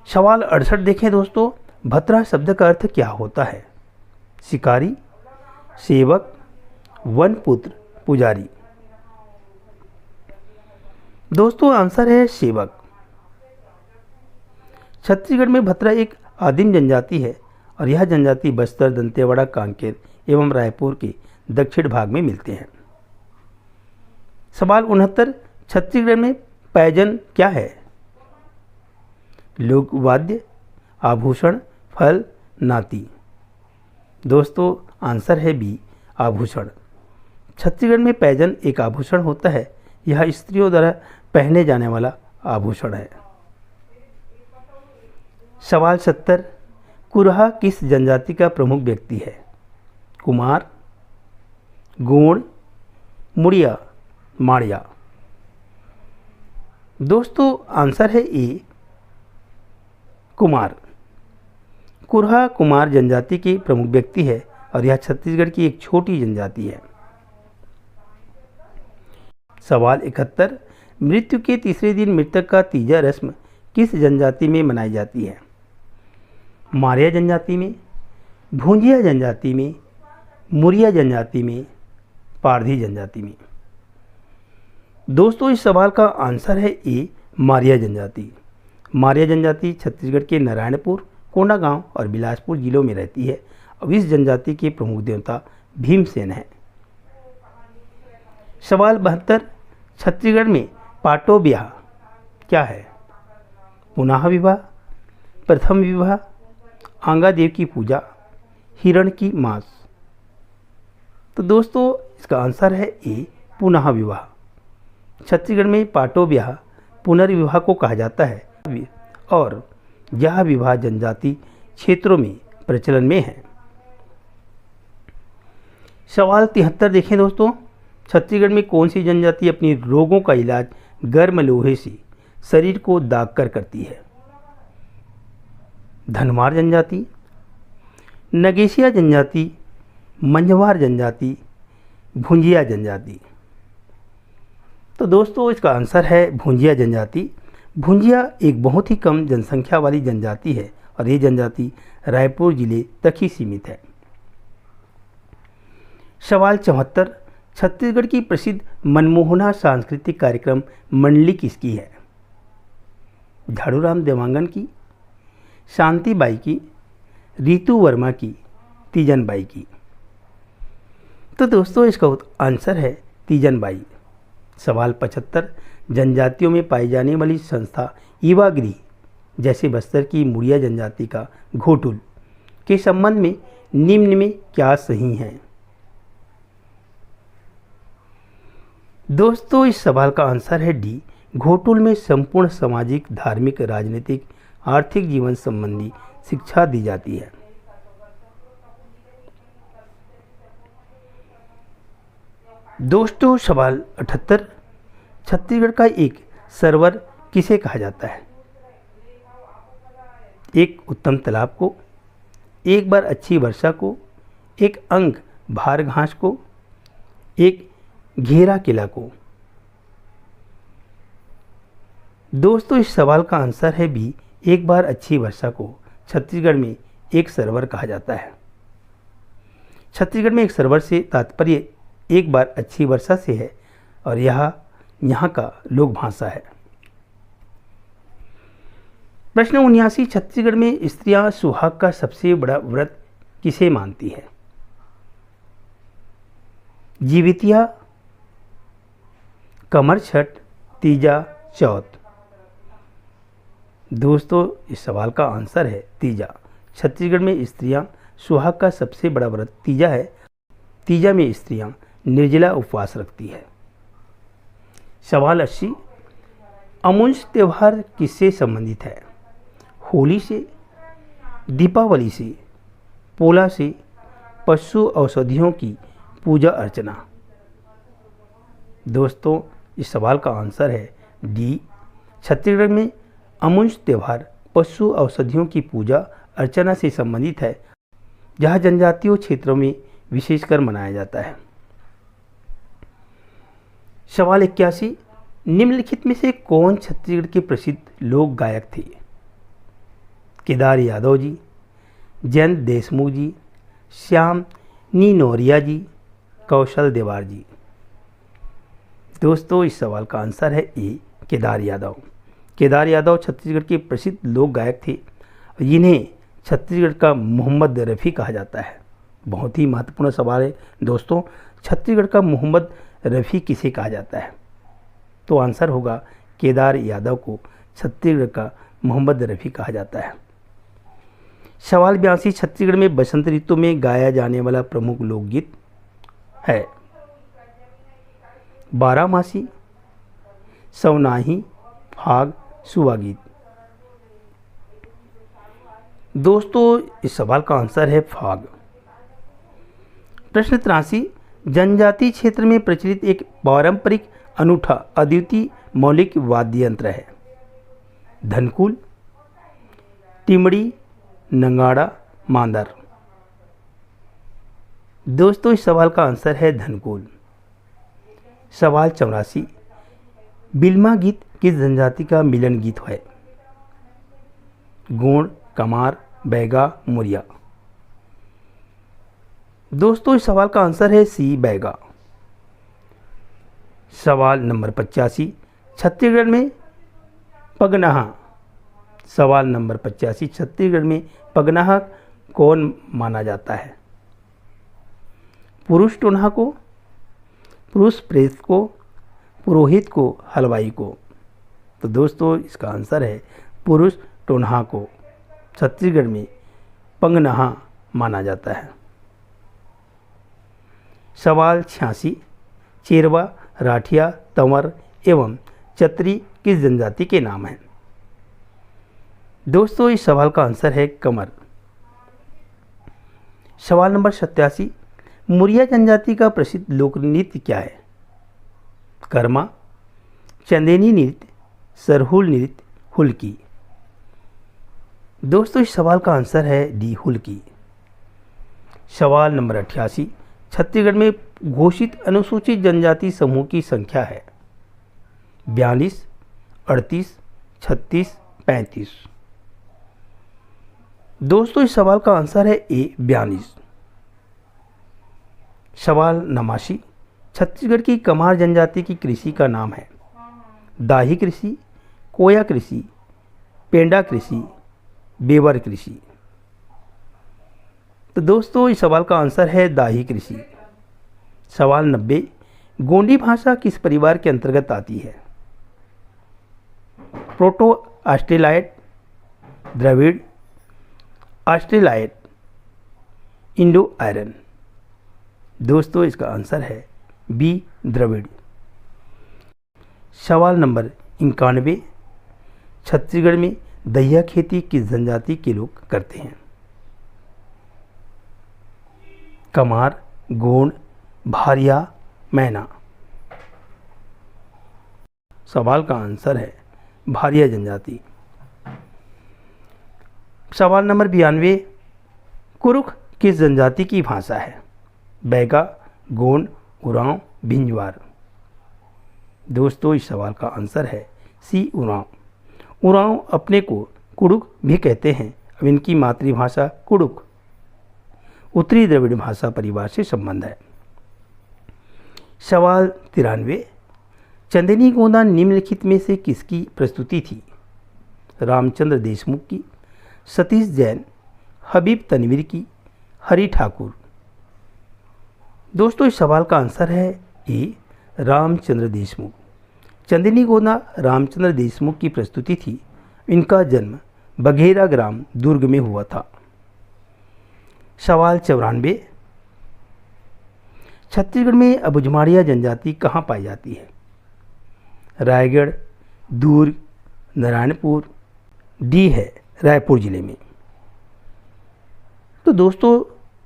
सवाल 68 देखें दोस्तों, भत्रा शब्द का अर्थ क्या होता है? शिकारी, सेवक, वनपुत्र, पुजारी। दोस्तों आंसर है सेवक। छत्तीसगढ़ में भत्रा एक आदिम जनजाति है और यह जनजाति बस्तर, दंतेवाड़ा, कांकेर एवं रायपुर के दक्षिण भाग में मिलते हैं। सवाल 69, छत्तीसगढ़ में पैजन क्या है? लोक वाद्य, आभूषण, फल, नाती। दोस्तों आंसर है बी, आभूषण। छत्तीसगढ़ में पैजन एक आभूषण होता है। यह स्त्रियों द्वारा पहने जाने वाला आभूषण है। सवाल 70, कुरहा किस जनजाति का प्रमुख व्यक्ति है? कुमार, गोंड, मुड़िया, माड़िया। दोस्तों आंसर है ए, कुमार। कुरहा कुमार जनजाति के प्रमुख व्यक्ति है और यह छत्तीसगढ़ की एक छोटी जनजाति है। सवाल 71, मृत्यु के तीसरे दिन मृतक का तीजा रस्म किस जनजाति में मनाई जाती है? मारिया जनजाति में, भूंजिया जनजाति में, मुरिया जनजाति में, पारधी जनजाति में। दोस्तों इस सवाल का आंसर है ए, मारिया जनजाति। मारिया जनजाति छत्तीसगढ़ के नारायणपुर, कोंडागांव और बिलासपुर जिलों में रहती है और इस जनजाति के प्रमुख देवता भीमसेन है। सवाल 72, छत्तीसगढ़ में पाटो ब्याह क्या है? पुनः विवाह, प्रथम विवाह, आंगा देव की पूजा, हिरण की मांस। तो दोस्तों इसका आंसर है ए, पुनः विवाह। छत्तीसगढ़ में पाटो ब्याह पुनर्विवाह को कहा जाता है और यह विवाह जनजाति क्षेत्रों में प्रचलन में है। सवाल 73 देखें दोस्तों, छत्तीसगढ़ में कौन सी जनजाति अपनी रोगों का इलाज गर्म लोहे से शरीर को दाग कर करती है? धनवार जनजाति, नगेशिया जनजाति, मंझवार जनजाति, भुंजिया जनजाति। तो दोस्तों इसका आंसर है भुंजिया जनजाति। भुंजिया एक बहुत ही कम जनसंख्या वाली जनजाति है और ये जनजाति रायपुर जिले तक ही सीमित है। सवाल 74, छत्तीसगढ़ की प्रसिद्ध मनमोहना सांस्कृतिक कार्यक्रम मंडली किसकी है? झाड़ूराम देवांगन की, शांति बाई की, रीतू वर्मा की, तीजन बाई की। तो दोस्तों इसका आंसर है तीजन बाई। सवाल 75, जनजातियों में पाई जाने वाली संस्था युवागृह जैसे बस्तर की मुड़िया जनजाति का घोटुल के संबंध में निम्न में क्या सही है? दोस्तों इस सवाल का आंसर है डी, घोटुल में संपूर्ण सामाजिक, धार्मिक, राजनीतिक, आर्थिक जीवन संबंधी शिक्षा दी जाती है। दोस्तों सवाल 78, छत्तीसगढ़ का एक सरोवर किसे कहा जाता है? एक उत्तम तालाब को, एक बार अच्छी वर्षा को, एक अंक भार घास को, एक घेरा किला को। दोस्तों इस सवाल का आंसर है बी, एक बार अच्छी वर्षा को छत्तीसगढ़ में एक सरोवर कहा जाता है। छत्तीसगढ़ में एक सरोवर से तात्पर्य एक बार अच्छी वर्षा से है और यह यहाँ का लोक भाषा है। प्रश्न 79, छत्तीसगढ़ में स्त्रियां सुहाग का सबसे बड़ा व्रत किसे मानती है? जीवितिया, कमर छठ, तीजा, चौथ। दोस्तों इस सवाल का आंसर है तीजा। छत्तीसगढ़ में स्त्रियां सुहाग का सबसे बड़ा व्रत तीजा है। तीजा में स्त्रियां निर्जला उपवास रखती है। सवाल 80, अमुंज त्यौहार किससे संबंधित है? होली से, दीपावली से, पोला से, पशु औषधियों की पूजा अर्चना। दोस्तों इस सवाल का आंसर है डी, छत्तीसगढ़ में अमुंज त्यौहार पशु औषधियों की पूजा अर्चना से संबंधित है, जहाँ जनजातीय क्षेत्रों में विशेषकर मनाया जाता है। सवाल 81, निम्नलिखित में से कौन छत्तीसगढ़ के प्रसिद्ध लोक गायक थे? केदार यादव जी, जयंत देशमुख जी, श्याम निनोरिया जी, कौशल देवार जी। दोस्तों इस सवाल का आंसर है ए, केदार यादव। केदार यादव छत्तीसगढ़ के प्रसिद्ध लोक गायक थे, जिन्हें छत्तीसगढ़ का मोहम्मद रफ़ी कहा जाता है। बहुत ही महत्वपूर्ण सवाल है दोस्तों, छत्तीसगढ़ का मोहम्मद रफ़ी किसे कहा जाता है? तो आंसर होगा केदार यादव को छत्तीसगढ़ का मोहम्मद रफ़ी कहा जाता है। सवाल 82, छत्तीसगढ़ में बसंत ऋतु में गाया जाने वाला प्रमुख लोकगीत है? बारामासी, सवनाही, फाग, सुवा गीत। दोस्तों इस सवाल का आंसर है फाग। प्रश्न 83, जनजातीय क्षेत्र में प्रचलित एक पारंपरिक अनूठा अद्वितीय मौलिक वाद्य यंत्र है? धनकुल, टिमड़ी, नगाड़ा, मांदर। दोस्तों इस सवाल का आंसर है धनकुल। सवाल 84, बिल्मा गीत किस जनजाति का मिलन गीत है? गोंड, कमार, बैगा, मुरिया। दोस्तों इस सवाल का आंसर है सी, बैगा। सवाल नंबर 85, छत्तीसगढ़ में पगनाहा। सवाल नंबर 85, छत्तीसगढ़ में पगनाहा कौन माना जाता है? पुरुष टोन्हा को, पुरुष प्रेत को, पुरोहित को, हलवाई को। तो दोस्तों इसका आंसर है पुरुष टोन्हा को छत्तीसगढ़ में पगनाहा माना जाता है। सवाल 86, चेरवा, राठिया, तंवर एवं चतरी किस जनजाति के नाम हैं? दोस्तों इस सवाल का आंसर है कमर। सवाल नंबर 87, मुरिया जनजाति का प्रसिद्ध लोक नृत्य क्या है? कर्मा, चंदेनी नृत्य, सरहुल नृत्य, हुल्की। दोस्तों इस सवाल का आंसर है डी, हुल्की। सवाल नंबर 88, छत्तीसगढ़ में घोषित अनुसूचित जनजाति समूह की संख्या है? 42, 38, 36, 35। दोस्तों इस सवाल का आंसर है ए, 42। सवाल 89, छत्तीसगढ़ की कमार जनजाति की कृषि का नाम है? दाही कृषि, कोया कृषि, पेंडा कृषि, बेवर कृषि। तो दोस्तों इस सवाल का आंसर है दाही कृषि। सवाल 90, गोंडी भाषा किस परिवार के अंतर्गत आती है? Proto australoid, Dravid, australoid, Indo Aryan. दोस्तों इसका आंसर है बी, द्रविड़। सवाल नंबर 91, छत्तीसगढ़ में दहिया खेती किस जनजाति के लोग करते हैं? कमार, गोंड, भारिया, मैना। सवाल का आंसर है भारिया जनजाति। सवाल नंबर 92, कुरुख किस जनजाति की भाषा है? बैगा, गोंड, उरांव, भिंजवार। दोस्तों इस सवाल का आंसर है सी, उरांव। उरांव अपने को कुड़ुक भी कहते हैं। अब इनकी मातृभाषा कुड़ुक उत्तरी द्रविड़ भाषा परिवार से संबंध है। सवाल 93, चंदनी गोंदा निम्नलिखित में से किसकी प्रस्तुति थी? रामचंद्र देशमुख की, सतीश जैन, हबीब तनवीर की, हरि ठाकुर। दोस्तों इस सवाल का आंसर है ए, रामचंद्र देशमुख। चंदनी गोंदा रामचंद्र देशमुख की प्रस्तुति थी। इनका जन्म बघेरा ग्राम दुर्ग में हुआ था। सवाल 94, छत्तीसगढ़ में अबुझमाड़िया जनजाति कहाँ पाई जाती है? रायगढ़, दुर्ग, नारायणपुर, डी है रायपुर जिले में। तो दोस्तों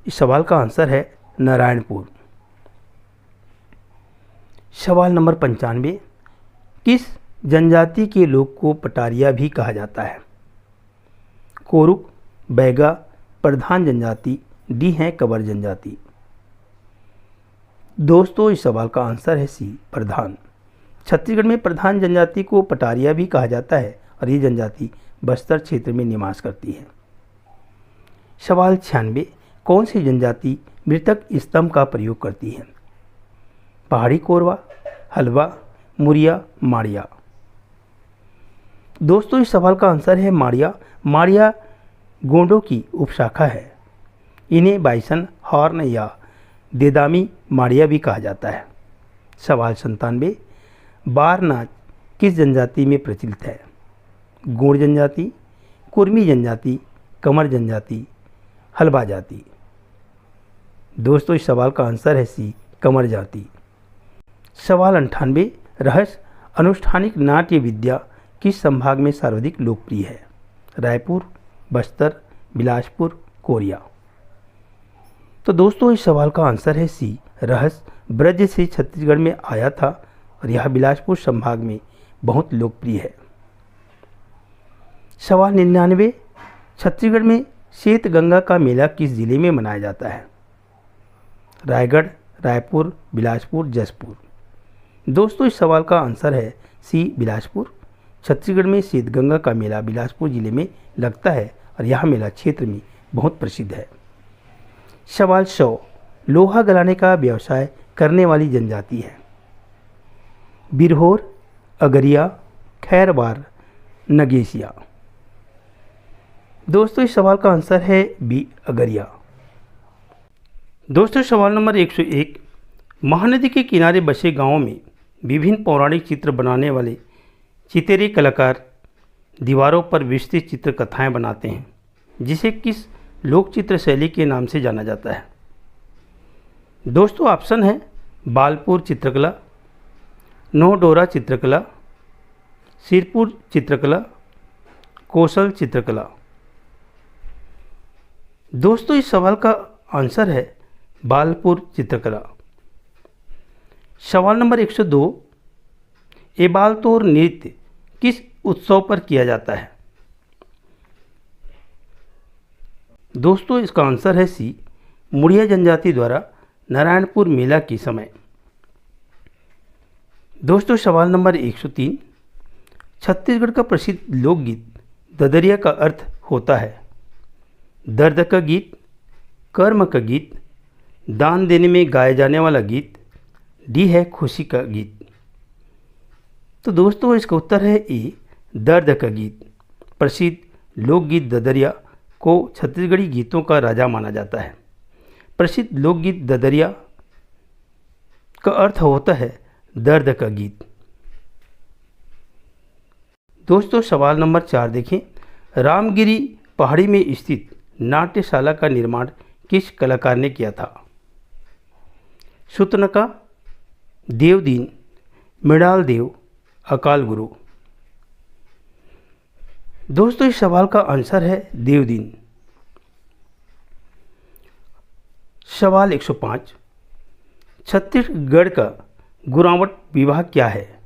इस सवाल का आंसर है नारायणपुर। सवाल नंबर 95, किस जनजाति के लोग को पटारिया भी कहा जाता है? कोरुक, बैगा, प्रधान जनजाति, डी है कबर जनजाति। दोस्तों इस सवाल का आंसर है सी, प्रधान। छत्तीसगढ़ में प्रधान जनजाति को पटारिया भी कहा जाता है और ये जनजाति बस्तर क्षेत्र में निवास करती है। सवाल 96, कौन सी जनजाति मृतक स्तंभ का प्रयोग करती है? पहाड़ी कोरवा, हलवा, मुरिया, माड़िया। दोस्तों इस सवाल का आंसर है माड़िया। माड़िया गोंडों की उपशाखा है। इन्हें बाइसन, हॉर्न या देदामी माड़िया भी कहा जाता है। सवाल 97, बार नाच किस जनजाति में प्रचलित है? गोंड जनजाति, कुर्मी जनजाति, कमर जनजाति, हलबा जाति। दोस्तों इस सवाल का आंसर है सी, कमर जाति। सवाल 98, रहस्य अनुष्ठानिक नाट्य विद्या किस संभाग में सर्वाधिक लोकप्रिय है? रायपुर, बस्तर, बिलासपुर, कोरिया। तो दोस्तों इस सवाल का आंसर है सी, रहस्य ब्रज से छत्तीसगढ़ में आया था और यह बिलासपुर संभाग में बहुत लोकप्रिय है। सवाल 99, छत्तीसगढ़ में श्वेत गंगा का मेला किस जिले में मनाया जाता है? रायगढ़, रायपुर, बिलासपुर, जसपुर। दोस्तों इस सवाल का आंसर है सी, बिलासपुर। छत्तीसगढ़ में श्वेत गंगा का मेला बिलासपुर जिले में लगता है और यह मेला क्षेत्र में बहुत प्रसिद्ध है। सवाल 100, लोहा गलाने का व्यवसाय करने वाली जनजाति है? बिरहोर, अगरिया, खैरवार, नगेशिया। दोस्तों इस सवाल का आंसर है बी, अगरिया। दोस्तों सवाल नंबर 101, महानदी के किनारे बसे गांवों में विभिन्न पौराणिक चित्र बनाने वाले चितेरे कलाकार दीवारों पर विस्तृत चित्र कथाएँ बनाते हैं, जिसे किस लोक चित्र शैली के नाम से जाना जाता है? दोस्तों ऑप्शन है बालपुर चित्रकला, नोहडोरा चित्रकला, सिरपुर चित्रकला, कौशल चित्रकला। दोस्तों इस सवाल का आंसर है बालपुर चित्रकला। सवाल नंबर 102, एबालतोर नृत्य किस उत्सव पर किया जाता है? दोस्तों इसका आंसर है सी, मुड़िया जनजाति द्वारा नारायणपुर मेला के समय। दोस्तों सवाल नंबर 103, छत्तीसगढ़ का प्रसिद्ध लोकगीत ददरिया का अर्थ होता है? दर्द का गीत, कर्म का गीत, दान देने में गाया जाने वाला गीत, डी है खुशी का गीत। तो दोस्तों इसका उत्तर है ए, दर्द का गीत। प्रसिद्ध लोकगीत ददरिया को छत्तीसगढ़ी गीतों का राजा माना जाता है। प्रसिद्ध लोकगीत ददरिया का अर्थ होता है दर्द का गीत। दोस्तों सवाल नंबर 4 देखें, रामगिरी पहाड़ी में स्थित नाट्यशाला का निर्माण किस कलाकार ने किया था? सुतनका, देवदीन, मृणाल देव, अकाल गुरु। दोस्तों इस सवाल का आंसर है देवदिन। सवाल 105, छत्तीसगढ़ का गुरावट विभाग क्या है?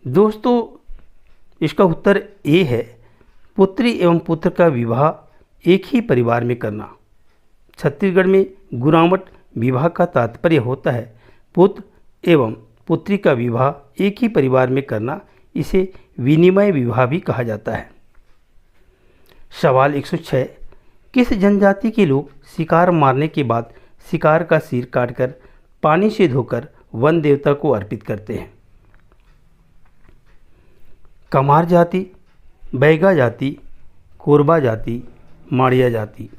दोस्तों इसका उत्तर ए है, पुत्री एवं पुत्र का विवाह एक ही परिवार में करना। छत्तीसगढ़ में गुरावट विवाह का तात्पर्य होता है पुत्र एवं पुत्री का विवाह एक ही परिवार में करना। इसे विनिमय विवाह भी कहा जाता है। सवाल 106, किस जनजाति के लोग शिकार मारने के बाद शिकार का सिर काटकर पानी से धोकर वन देवता को अर्पित करते हैं? कमार जाति, बैगा जाति, कोरबा जाति, माड़िया जाति।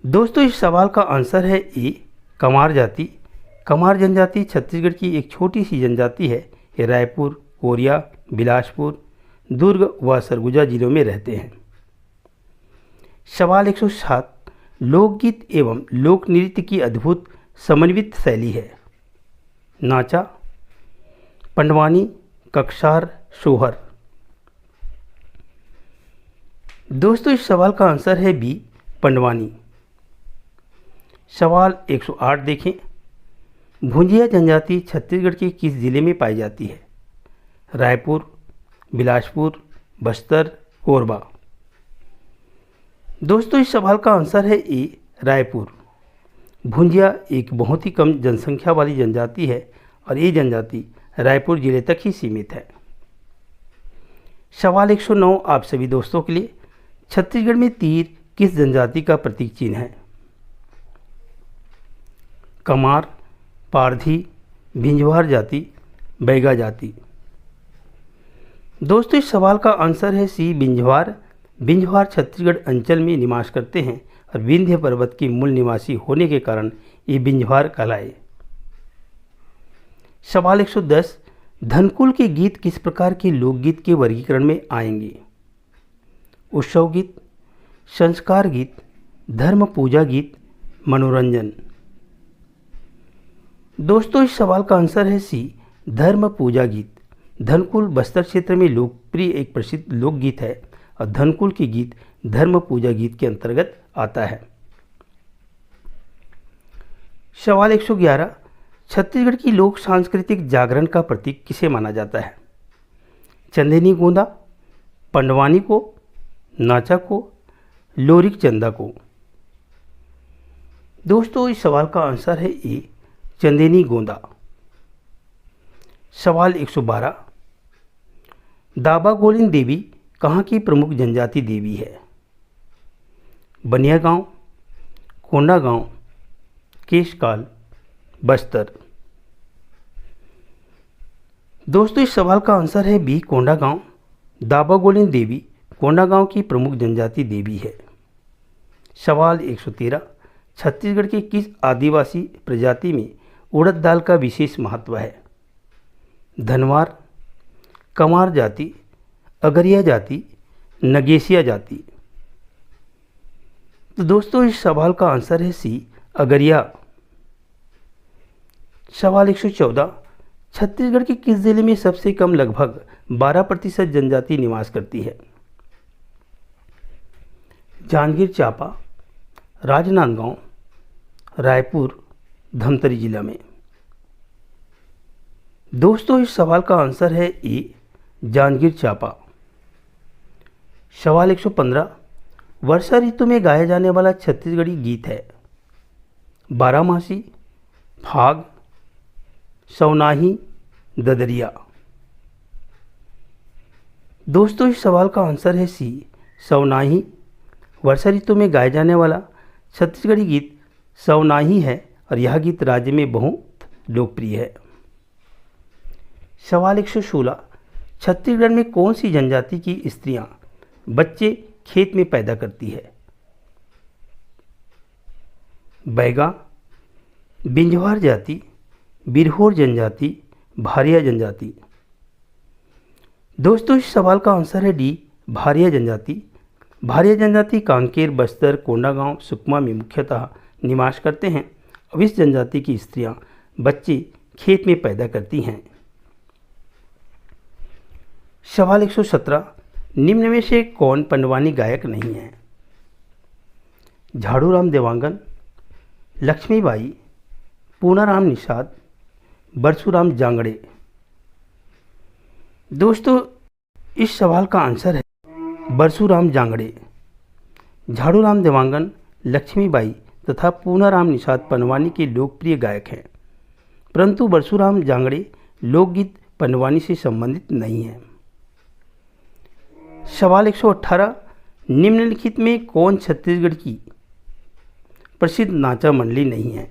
दोस्तों इस सवाल का आंसर है ए, कमार जाति। कमार जनजाति छत्तीसगढ़ की एक छोटी सी जनजाति है। ये रायपुर, कोरिया, बिलासपुर, दुर्ग व सरगुजा जिलों में रहते हैं। सवाल 107, लोकगीत एवं लोक नृत्य की अद्भुत समन्वित शैली है। नाचा, पंडवानी, कक्षार, सोहर। दोस्तों इस सवाल का आंसर है बी, पंडवानी। सवाल 108 देखें, भुंजिया जनजाति छत्तीसगढ़ के किस जिले में पाई जाती है? रायपुर, बिलासपुर, बस्तर, कोरबा। दोस्तों इस सवाल का आंसर है ए, रायपुर। भुंजिया एक बहुत ही कम जनसंख्या वाली जनजाति है और ये जनजाति रायपुर जिले तक ही सीमित है। सवाल 109 आप सभी दोस्तों के लिए, छत्तीसगढ़ में तीर किस जनजाति का प्रतीक चिन्ह है? कमार, पारधी, भिंजवार जाति, बैगा जाति। दोस्तों इस सवाल का आंसर है सी, बिंझवार। बिंझवार छत्तीसगढ़ अंचल में निवास करते हैं और विंध्य पर्वत के मूल निवासी होने के कारण ये बिंझवार कहलाए। सवाल 110, धनकुल के गीत किस प्रकार के लोकगीत के वर्गीकरण में आएंगे? उत्सव गीत, संस्कार गीत, धर्म पूजा गीत, मनोरंजन। दोस्तों इस सवाल का आंसर है सी, धर्म पूजा गीत। धनकुल बस्तर क्षेत्र में लोकप्रिय एक प्रसिद्ध लोकगीत है और धनकुल के गीत धर्म पूजा गीत के अंतर्गत आता है। सवाल 111, छत्तीसगढ़ की लोक सांस्कृतिक जागरण का प्रतीक किसे माना जाता है? चंदेनी गोंदा, पंडवानी को, नाचा को, लोरिक चंदा को। दोस्तों इस सवाल का आंसर है ए, चंदेनी गोंदा। सवाल 112, दाबा गोलिन देवी कहाँ की प्रमुख जनजाति देवी है? बनिया गांव, कोंडा गांव, केशकाल, बस्तर। दोस्तों इस सवाल का आंसर है बी, कोंडा गांव। दाबा गोलिन देवी कोंडा गांव की प्रमुख जनजाति देवी है। सवाल 113, छत्तीसगढ़ के किस आदिवासी प्रजाति में उड़द दाल का विशेष महत्व है? धनवार, कमार जाति, अगरिया जाति, नगेशिया जाति। तो दोस्तों इस सवाल का आंसर है सी, अगरिया। सवाल 114, छत्तीसगढ़ के किस जिले में सबसे कम लगभग 12% जनजाति निवास करती है? जांजगीर चांपा, राजनांदगांव, रायपुर, धमतरी जिला में। दोस्तों इस सवाल का आंसर है ए, जांजगीर चांपा। सवाल 115, वर्षा ऋतु में गाया जाने वाला छत्तीसगढ़ी गीत है? बारामासी, फाग, सवनाही, ददरिया। दोस्तों इस सवाल का आंसर है सी, सवनाही। वर्षा ऋतु में गाया जाने वाला छत्तीसगढ़ी गीत सवनाही है और यह गीत राज्य में बहुत लोकप्रिय है। सवाल 116, छत्तीसगढ़ में कौन सी जनजाति की स्त्रियां बच्चे खेत में पैदा करती है? बैगा, बिंझवार जाति, बिरहोर जनजाति, भारिया जनजाति। दोस्तों इस सवाल का आंसर है डी, भारिया जनजाति। भारिया जनजाति कांकेर, बस्तर, कोंडागांव, सुकमा में मुख्यतः निवास करते हैं। अब इस जनजाति की स्त्रियां बच्चे खेत में पैदा करती हैं। सवाल 117, निम्न में से कौन पंडवानी गायक नहीं है? झाड़ूराम देवांगन, लक्ष्मीबाई, पूनाराम निषाद, परशुराम जांगड़े। दोस्तों, इस सवाल का आंसर है परशुराम जांगड़े। झाड़ूराम देवांगन, लक्ष्मीबाई तथा पूनाराम निषाद पंडवानी के लोकप्रिय गायक हैं, परंतु परशुराम जांगड़े लोकगीत पंडवानी से संबंधित नहीं हैं। सवाल 118, निम्नलिखित में कौन छत्तीसगढ़ की प्रसिद्ध नाचा मंडली नहीं है?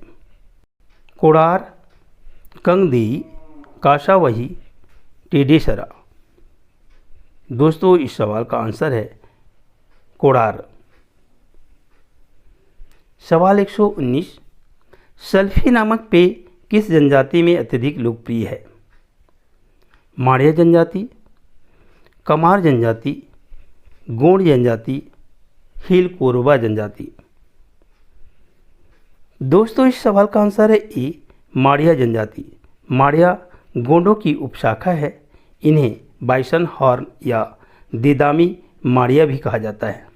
कोड़ार, कंगदेई, कासावही, टेडेसरा। दोस्तों, इस सवाल का आंसर है कोड़ार। सवाल 119, सल्फी नामक पेय किस जनजाति में अत्यधिक लोकप्रिय है? माड़िया जनजाति, कमार जनजाति, गोंड जनजाति, हिल कोरबा जनजाति। दोस्तों, इस सवाल का आंसर है ए, माड़िया जनजाति। माड़िया गोंडों की उपशाखा है। इन्हें बाइसन हॉर्न या देदामी माड़िया भी कहा जाता है।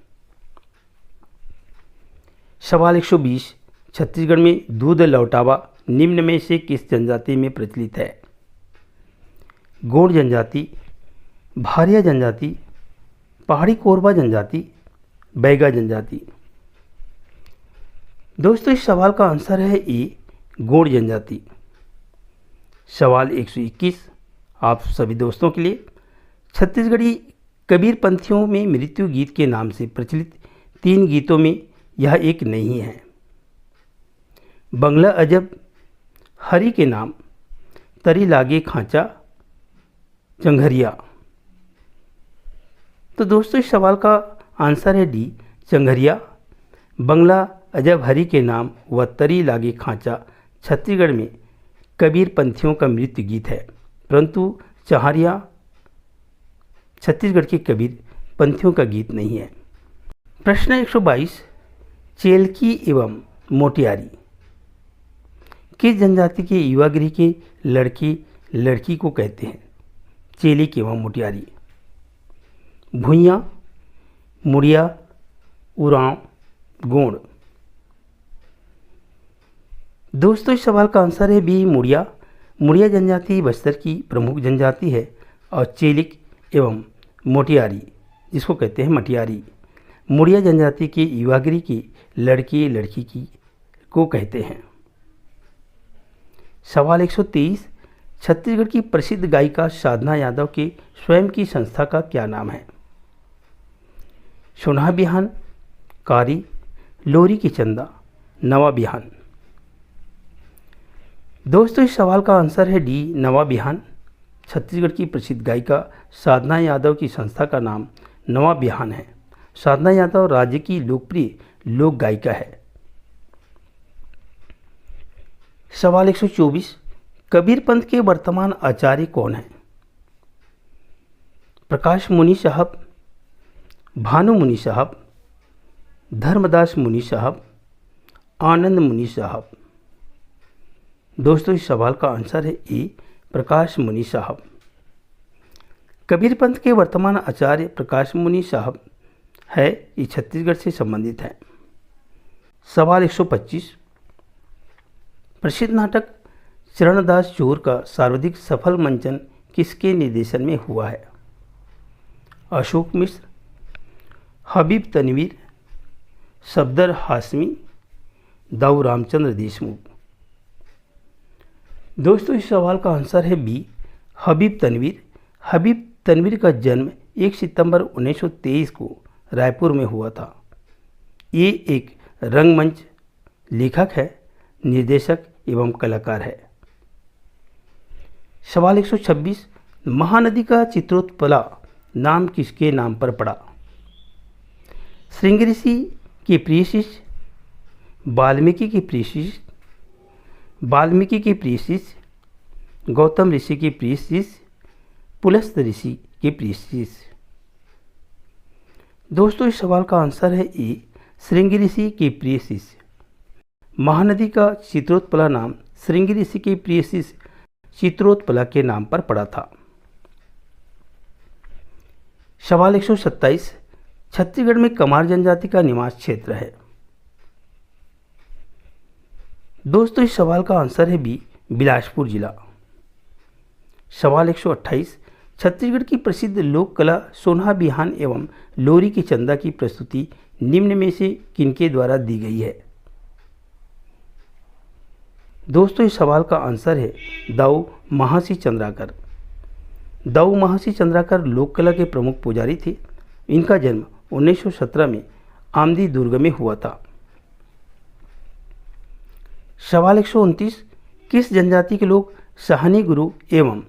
सवाल 120, छत्तीसगढ़ में दूध लौटावा निम्न में से किस जनजाति में प्रचलित है? गोंड जनजाति, भारिया जनजाति, पहाड़ी कोरबा जनजाति, बैगा जनजाति। दोस्तों, इस सवाल का आंसर है ए, गोंड जनजाति। सवाल 121, आप सभी दोस्तों के लिए, छत्तीसगढ़ी कबीर पंथियों में मृत्यु गीत के नाम से प्रचलित 3 गीतों में यह एक नहीं है। बंगला अजब, हरि के नाम, तरी लागे खांचा, चंघरिया। तो दोस्तों, इस सवाल का आंसर है डी, चंघरिया। बंगला अजब हरि के नाम व तरी लागे खांचा छत्तीसगढ़ में कबीर पंथियों का मृत्यु गीत है, परंतु चंघरिया छत्तीसगढ़ के कबीर पंथियों का गीत नहीं है। प्रश्न 122, चेलकी एवं मोटियारी किस जनजाति के युवा गृह के लड़के लड़की को कहते हैं? चेलिक एवं मोटियारी। भुइयाँ, मुड़िया, उरांव, गोंड। दोस्तों, इस सवाल का आंसर है बी, मुड़िया। मुड़िया जनजाति बस्तर की प्रमुख जनजाति है और चेलिक एवं मोटियारी, जिसको कहते हैं मटियारी, मुड़िया जनजाति के युवा गृह के लड़के लड़की की को कहते हैं। सवाल 123, छत्तीसगढ़ की प्रसिद्ध गायिका साधना यादव के स्वयं की संस्था का क्या नाम है? सुनहा बिहान, कारी, लोरी की चंदा, नवा बिहान। दोस्तों, इस सवाल का आंसर है डी, नवा बिहान। छत्तीसगढ़ की प्रसिद्ध गायिका साधना यादव की संस्था का नाम नवा बिहान है। साधना यादव राज्य की लोकप्रिय लोक गायिका है। सवाल 124, कबीर पंथ के वर्तमान आचार्य कौन हैं? प्रकाश मुनि साहब, भानु मुनि साहब, धर्मदास मुनि साहब, आनंद मुनि साहब। दोस्तों, इस सवाल का आंसर है ए, प्रकाश मुनि साहब। कबीर पंथ के वर्तमान आचार्य प्रकाश मुनि साहब है, ये छत्तीसगढ़ से संबंधित है। सवाल 125, प्रसिद्ध नाटक चरणदास चोर का सर्वाधिक सफल मंचन किसके निर्देशन में हुआ है? अशोक मिश्र, हबीब तनवीर, सफदर हाशमी, दाऊ रामचंद्र देशमुख। दोस्तों, इस सवाल का आंसर है बी, हबीब तनवीर। हबीब तनवीर का जन्म 1 सितंबर 1923 को रायपुर में हुआ था। ये एक रंगमंच लेखक है, निर्देशक एवं कलाकार है। सवाल 126, महानदी का चित्रोत्पला नाम किसके नाम पर पड़ा? श्रृंग ऋषि के प्रिय शिष्य, वाल्मीकि के प्रिय शिष्य, वाल्मीकि के प्रिय शिष्य, गौतम ऋषि के प्रिय शिष्य, पुलस्त ऋषि के प्रिय शिष्य। दोस्तों, इस सवाल का आंसर है ए, श्रृंग ऋषि के प्रिय शिष्य। महानदी का चित्रोत्पला नाम श्रृंग ऋषि के प्रिय शिष्य चित्रोत्पला के नाम पर पड़ा था। सवाल 127, छत्तीसगढ़ में कमार जनजाति का निवास क्षेत्र है। दोस्तों इस सवाल का आंसर है बी, बिलासपुर जिला। सवाल 128, छत्तीसगढ़ की प्रसिद्ध लोक कला सोनहा बिहान एवं लोरी की चंदा की प्रस्तुति निम्न में से किनके द्वारा दी गई है। दोस्तों इस सवाल का आंसर है दाऊ महासी चंद्राकर। दाऊ महासी चंद्राकर लोक कला के प्रमुख पुजारी थे। इनका जन्म 1917 में आमदी दुर्ग में हुआ था। सवाल 129, किस जनजाति के लोग साहनी गुरु एवं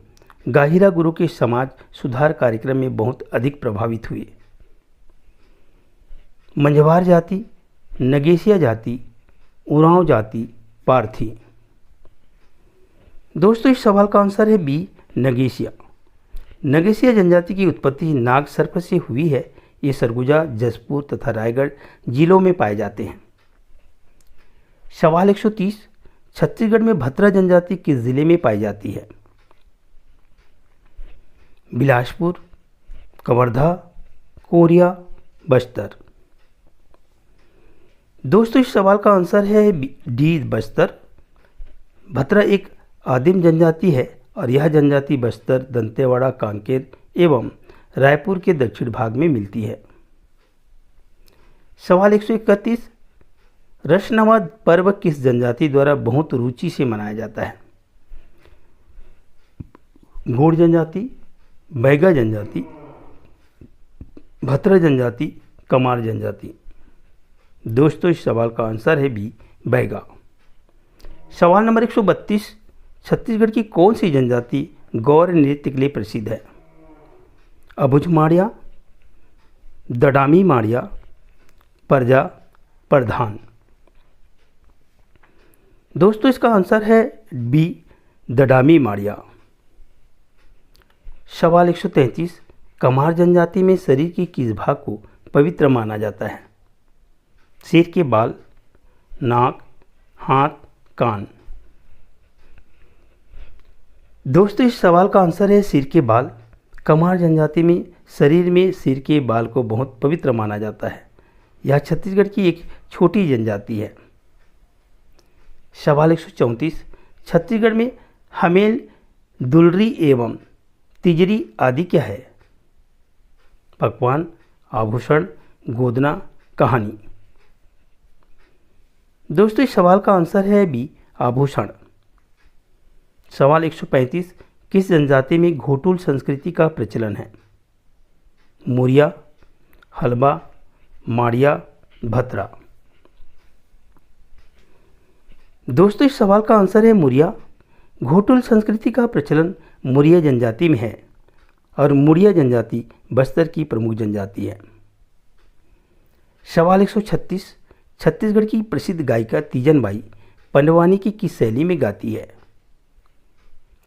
गाहिरा गुरु के समाज सुधार कार्यक्रम में बहुत अधिक प्रभावित हुए। मंझवार जाति, नगेशिया जाति, उरांव जाति, पारथी। दोस्तों इस सवाल का आंसर है बी, नगेशिया। नगेशिया जनजाति की उत्पत्ति नाग सर्प से हुई है। ये सरगुजा, जसपुर तथा रायगढ़ जिलों में पाए जाते हैं। सवाल 130, छत्तीसगढ़ में भतरा जनजाति किस जिले में पाई जाती है। बिलासपुर, कवर्धा, कोरिया, बस्तर। दोस्तों इस सवाल का आंसर है डी, बस्तर। भतरा एक आदिम जनजाति है और यह जनजाति बस्तर, दंतेवाड़ा, कांकेर एवं रायपुर के दक्षिण भाग में मिलती है। सवाल 131, रसनवा पर्व किस जनजाति द्वारा बहुत रुचि से मनाया जाता है। गोंड जनजाति, बैगा जनजाति, भतरा जनजाति, कमार जनजाति। दोस्तों इस सवाल का आंसर है बी, बैगा। सवाल नंबर 132, छत्तीसगढ़ की कौन सी जनजाति गौर नृत्य के लिए प्रसिद्ध है। अबुझ माड़िया, दडामी माड़िया, परजा, प्रधान। दोस्तों इसका आंसर है बी, दडामी माड़िया। सवाल 133, कमार जनजाति में शरीर के किस भाग को पवित्र माना जाता है। सिर के बाल, नाक, हाथ, कान। दोस्तों इस सवाल का आंसर है सिर के बाल। कमार जनजाति में शरीर में सिर के बाल को बहुत पवित्र माना जाता है। यह छत्तीसगढ़ की एक छोटी जनजाति है। सवाल 134, छत्तीसगढ़ में हमेल, दुलरी एवं तिजरी आदि क्या है। पकवान, आभूषण, गोदना, कहानी। दोस्तों इस सवाल का आंसर है बी, आभूषण। सवाल 135, किस जनजाति में घोटुल संस्कृति का प्रचलन है। मुरिया, हलबा, माड़िया, भतरा। दोस्तों इस सवाल का आंसर है मुरिया। घोटुल संस्कृति का प्रचलन मुरिया जनजाति में है और मुरिया जनजाति बस्तर की प्रमुख जनजाति है। सवाल 136, छत्तीसगढ़ की प्रसिद्ध गायिका तीजन बाई पंडवानी की किस शैली में गाती है।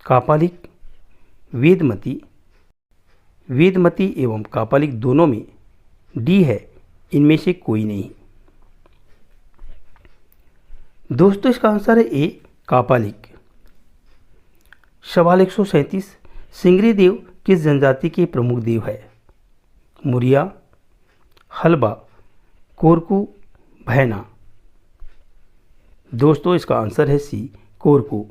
कापालिक, वेदमती एवं कापालिक दोनों में। डी है, इनमें से कोई नहीं। दोस्तों इसका आंसर है ए, कापालिक। सवाल 137, सिंगरी देव किस जनजाति के प्रमुख देव है। मुरिया, हलबा, कोरकू, भैना। दोस्तों इसका आंसर है सी, कोरकू।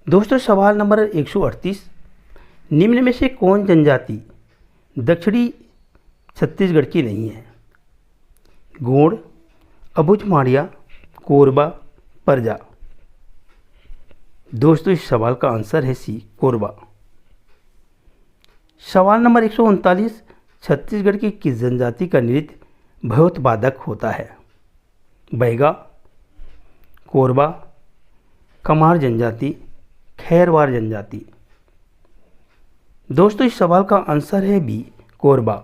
दोस्तों सवाल नंबर 138, निम्न में से कौन जनजाति दक्षिणी छत्तीसगढ़ की नहीं है। गोंड, अबुझ माड़िया, कोरबा, परजा। दोस्तों इस सवाल का आंसर है सी, कोरबा। सवाल नंबर 139, छत्तीसगढ़ की किस जनजाति का नृत्य भयोत्पादक होता है। बैगा, कोरबा, कमार जनजाति, खैरवार जनजाति। दोस्तों इस सवाल का आंसर है बी, कोरबा।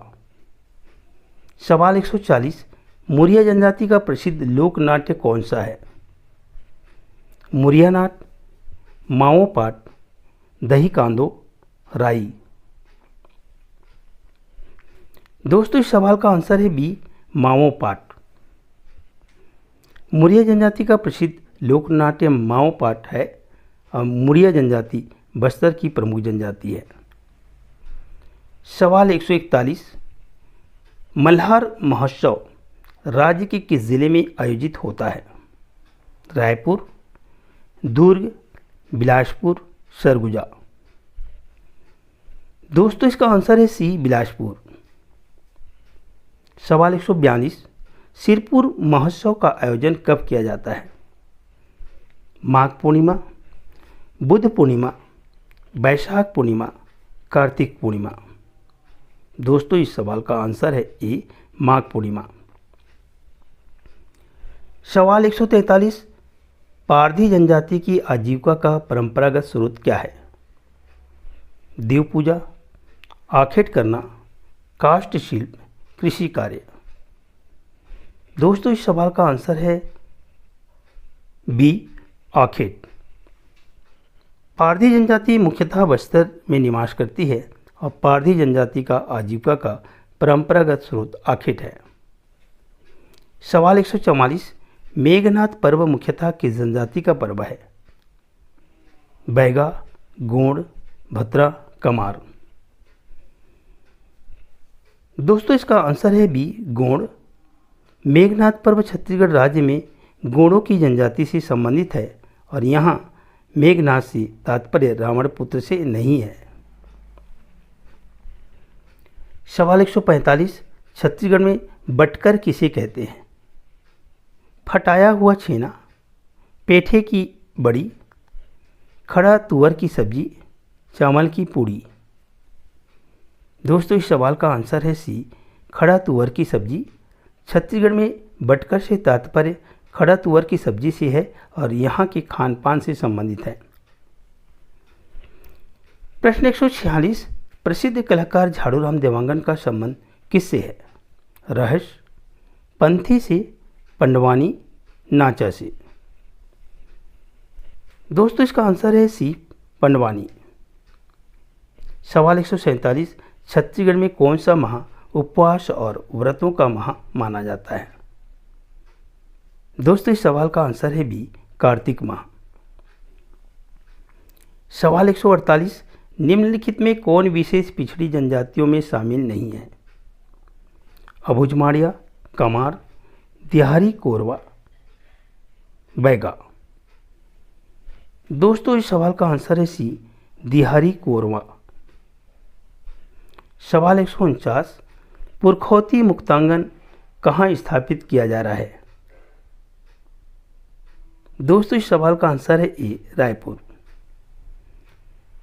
सवाल 140, मुरिया जनजाति का प्रसिद्ध लोक नाट्य कौन सा है। मुरिया नाट, माओ पाट, दही कांदो, राई। दोस्तों इस सवाल का आंसर है बी, माओ पाट। मुरिया जनजाति का प्रसिद्ध लोक नाट्य माओ पाट है और मुरिया जनजाति बस्तर की प्रमुख जनजाति है। सवाल 141, मल्हार महोत्सव राज्य के किस जिले में आयोजित होता है? रायपुर, दुर्ग, बिलासपुर, सरगुजा। दोस्तों इसका आंसर है सी, बिलासपुर। सवाल 142, सिरपुर महोत्सव का आयोजन कब किया जाता है? माघ पूर्णिमा, बुद्ध पूर्णिमा, वैशाख पूर्णिमा, कार्तिक पूर्णिमा। दोस्तों इस सवाल का आंसर है ए, माघ पूर्णिमा। सवाल 143, पारधी जनजाति की आजीविका का परंपरागत स्रोत क्या है? देव पूजा, आखेट करना, काष्ठ शिल्प, कृषि कार्य। दोस्तों इस सवाल का आंसर है बी, आखेट। पारधी जनजाति मुख्यतः बस्तर में निवास करती है और पारधी जनजाति का आजीविका का परंपरागत स्रोत आखेट है। सवाल 144, मेघनाद पर्व मुख्यतः किस जनजाति का पर्व है? बैगा, गोंड, भत्रा, कमार। दोस्तों इसका आंसर है बी, गोंड। मेघनाद पर्व छत्तीसगढ़ राज्य में गोंडों की जनजाति से संबंधित है और यहाँ मेघनाद से तात्पर्य रावण पुत्र से नहीं है। सवाल 145, छत्तीसगढ़ में बटकर किसे कहते हैं? फटाया हुआ छेना, पेठे की बड़ी, खड़ा तुअर की सब्जी, चावल की पूड़ी। दोस्तों इस सवाल का आंसर है सी, खड़ा तुअर की सब्जी। छत्तीसगढ़ में बटकर से तात्पर्य खड़ा तुअर की सब्जी से है और यहाँ के खान पान से संबंधित है। प्रश्न 146, प्रसिद्ध कलाकार झाड़ूराम देवांगन का संबंध किससे है? रहस्य, पंथी से, पंडवानी, नाचा से। दोस्तों इसका आंसर है सी, पंडवानी। सवाल 147, छत्तीसगढ़ में कौन सा माह उपवास और व्रतों का माह माना जाता है? दोस्तों इस सवाल का आंसर है बी, कार्तिक माह। सवाल 148, निम्नलिखित में कौन विशेष पिछड़ी जनजातियों में शामिल नहीं है? अबुझमाड़िया, कमार, दिहारी, कोरवा, बैगा। दोस्तों इस सवाल का आंसर है सी, दिहारी, कोरवा। सवाल 149, पुरखौती मुक्तांगन कहाँ स्थापित किया जा रहा है? दोस्तों इस सवाल का आंसर है ए, रायपुर।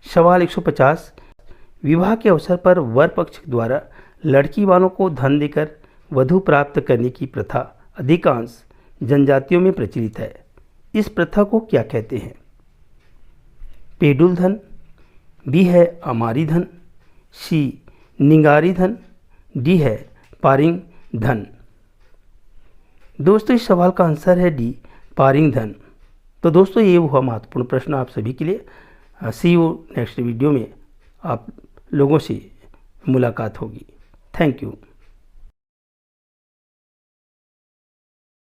सवाल 150, विवाह के अवसर पर वर पक्ष द्वारा लड़की वालों को धन देकर वधू प्राप्त करने की प्रथा अधिकांश जनजातियों में प्रचलित है। इस प्रथा को क्या कहते हैं? पेडुल धन, बी है अमारी धन, सी निंगारी धन, डी है पारिंग धन। दोस्तों इस सवाल का आंसर है डी, पारिंग धन। तो दोस्तों ये हुआ महत्वपूर्ण प्रश्न आप सभी के लिए। सी यू नेक्स्ट वीडियो में आप लोगों से मुलाकात होगी। Thank you.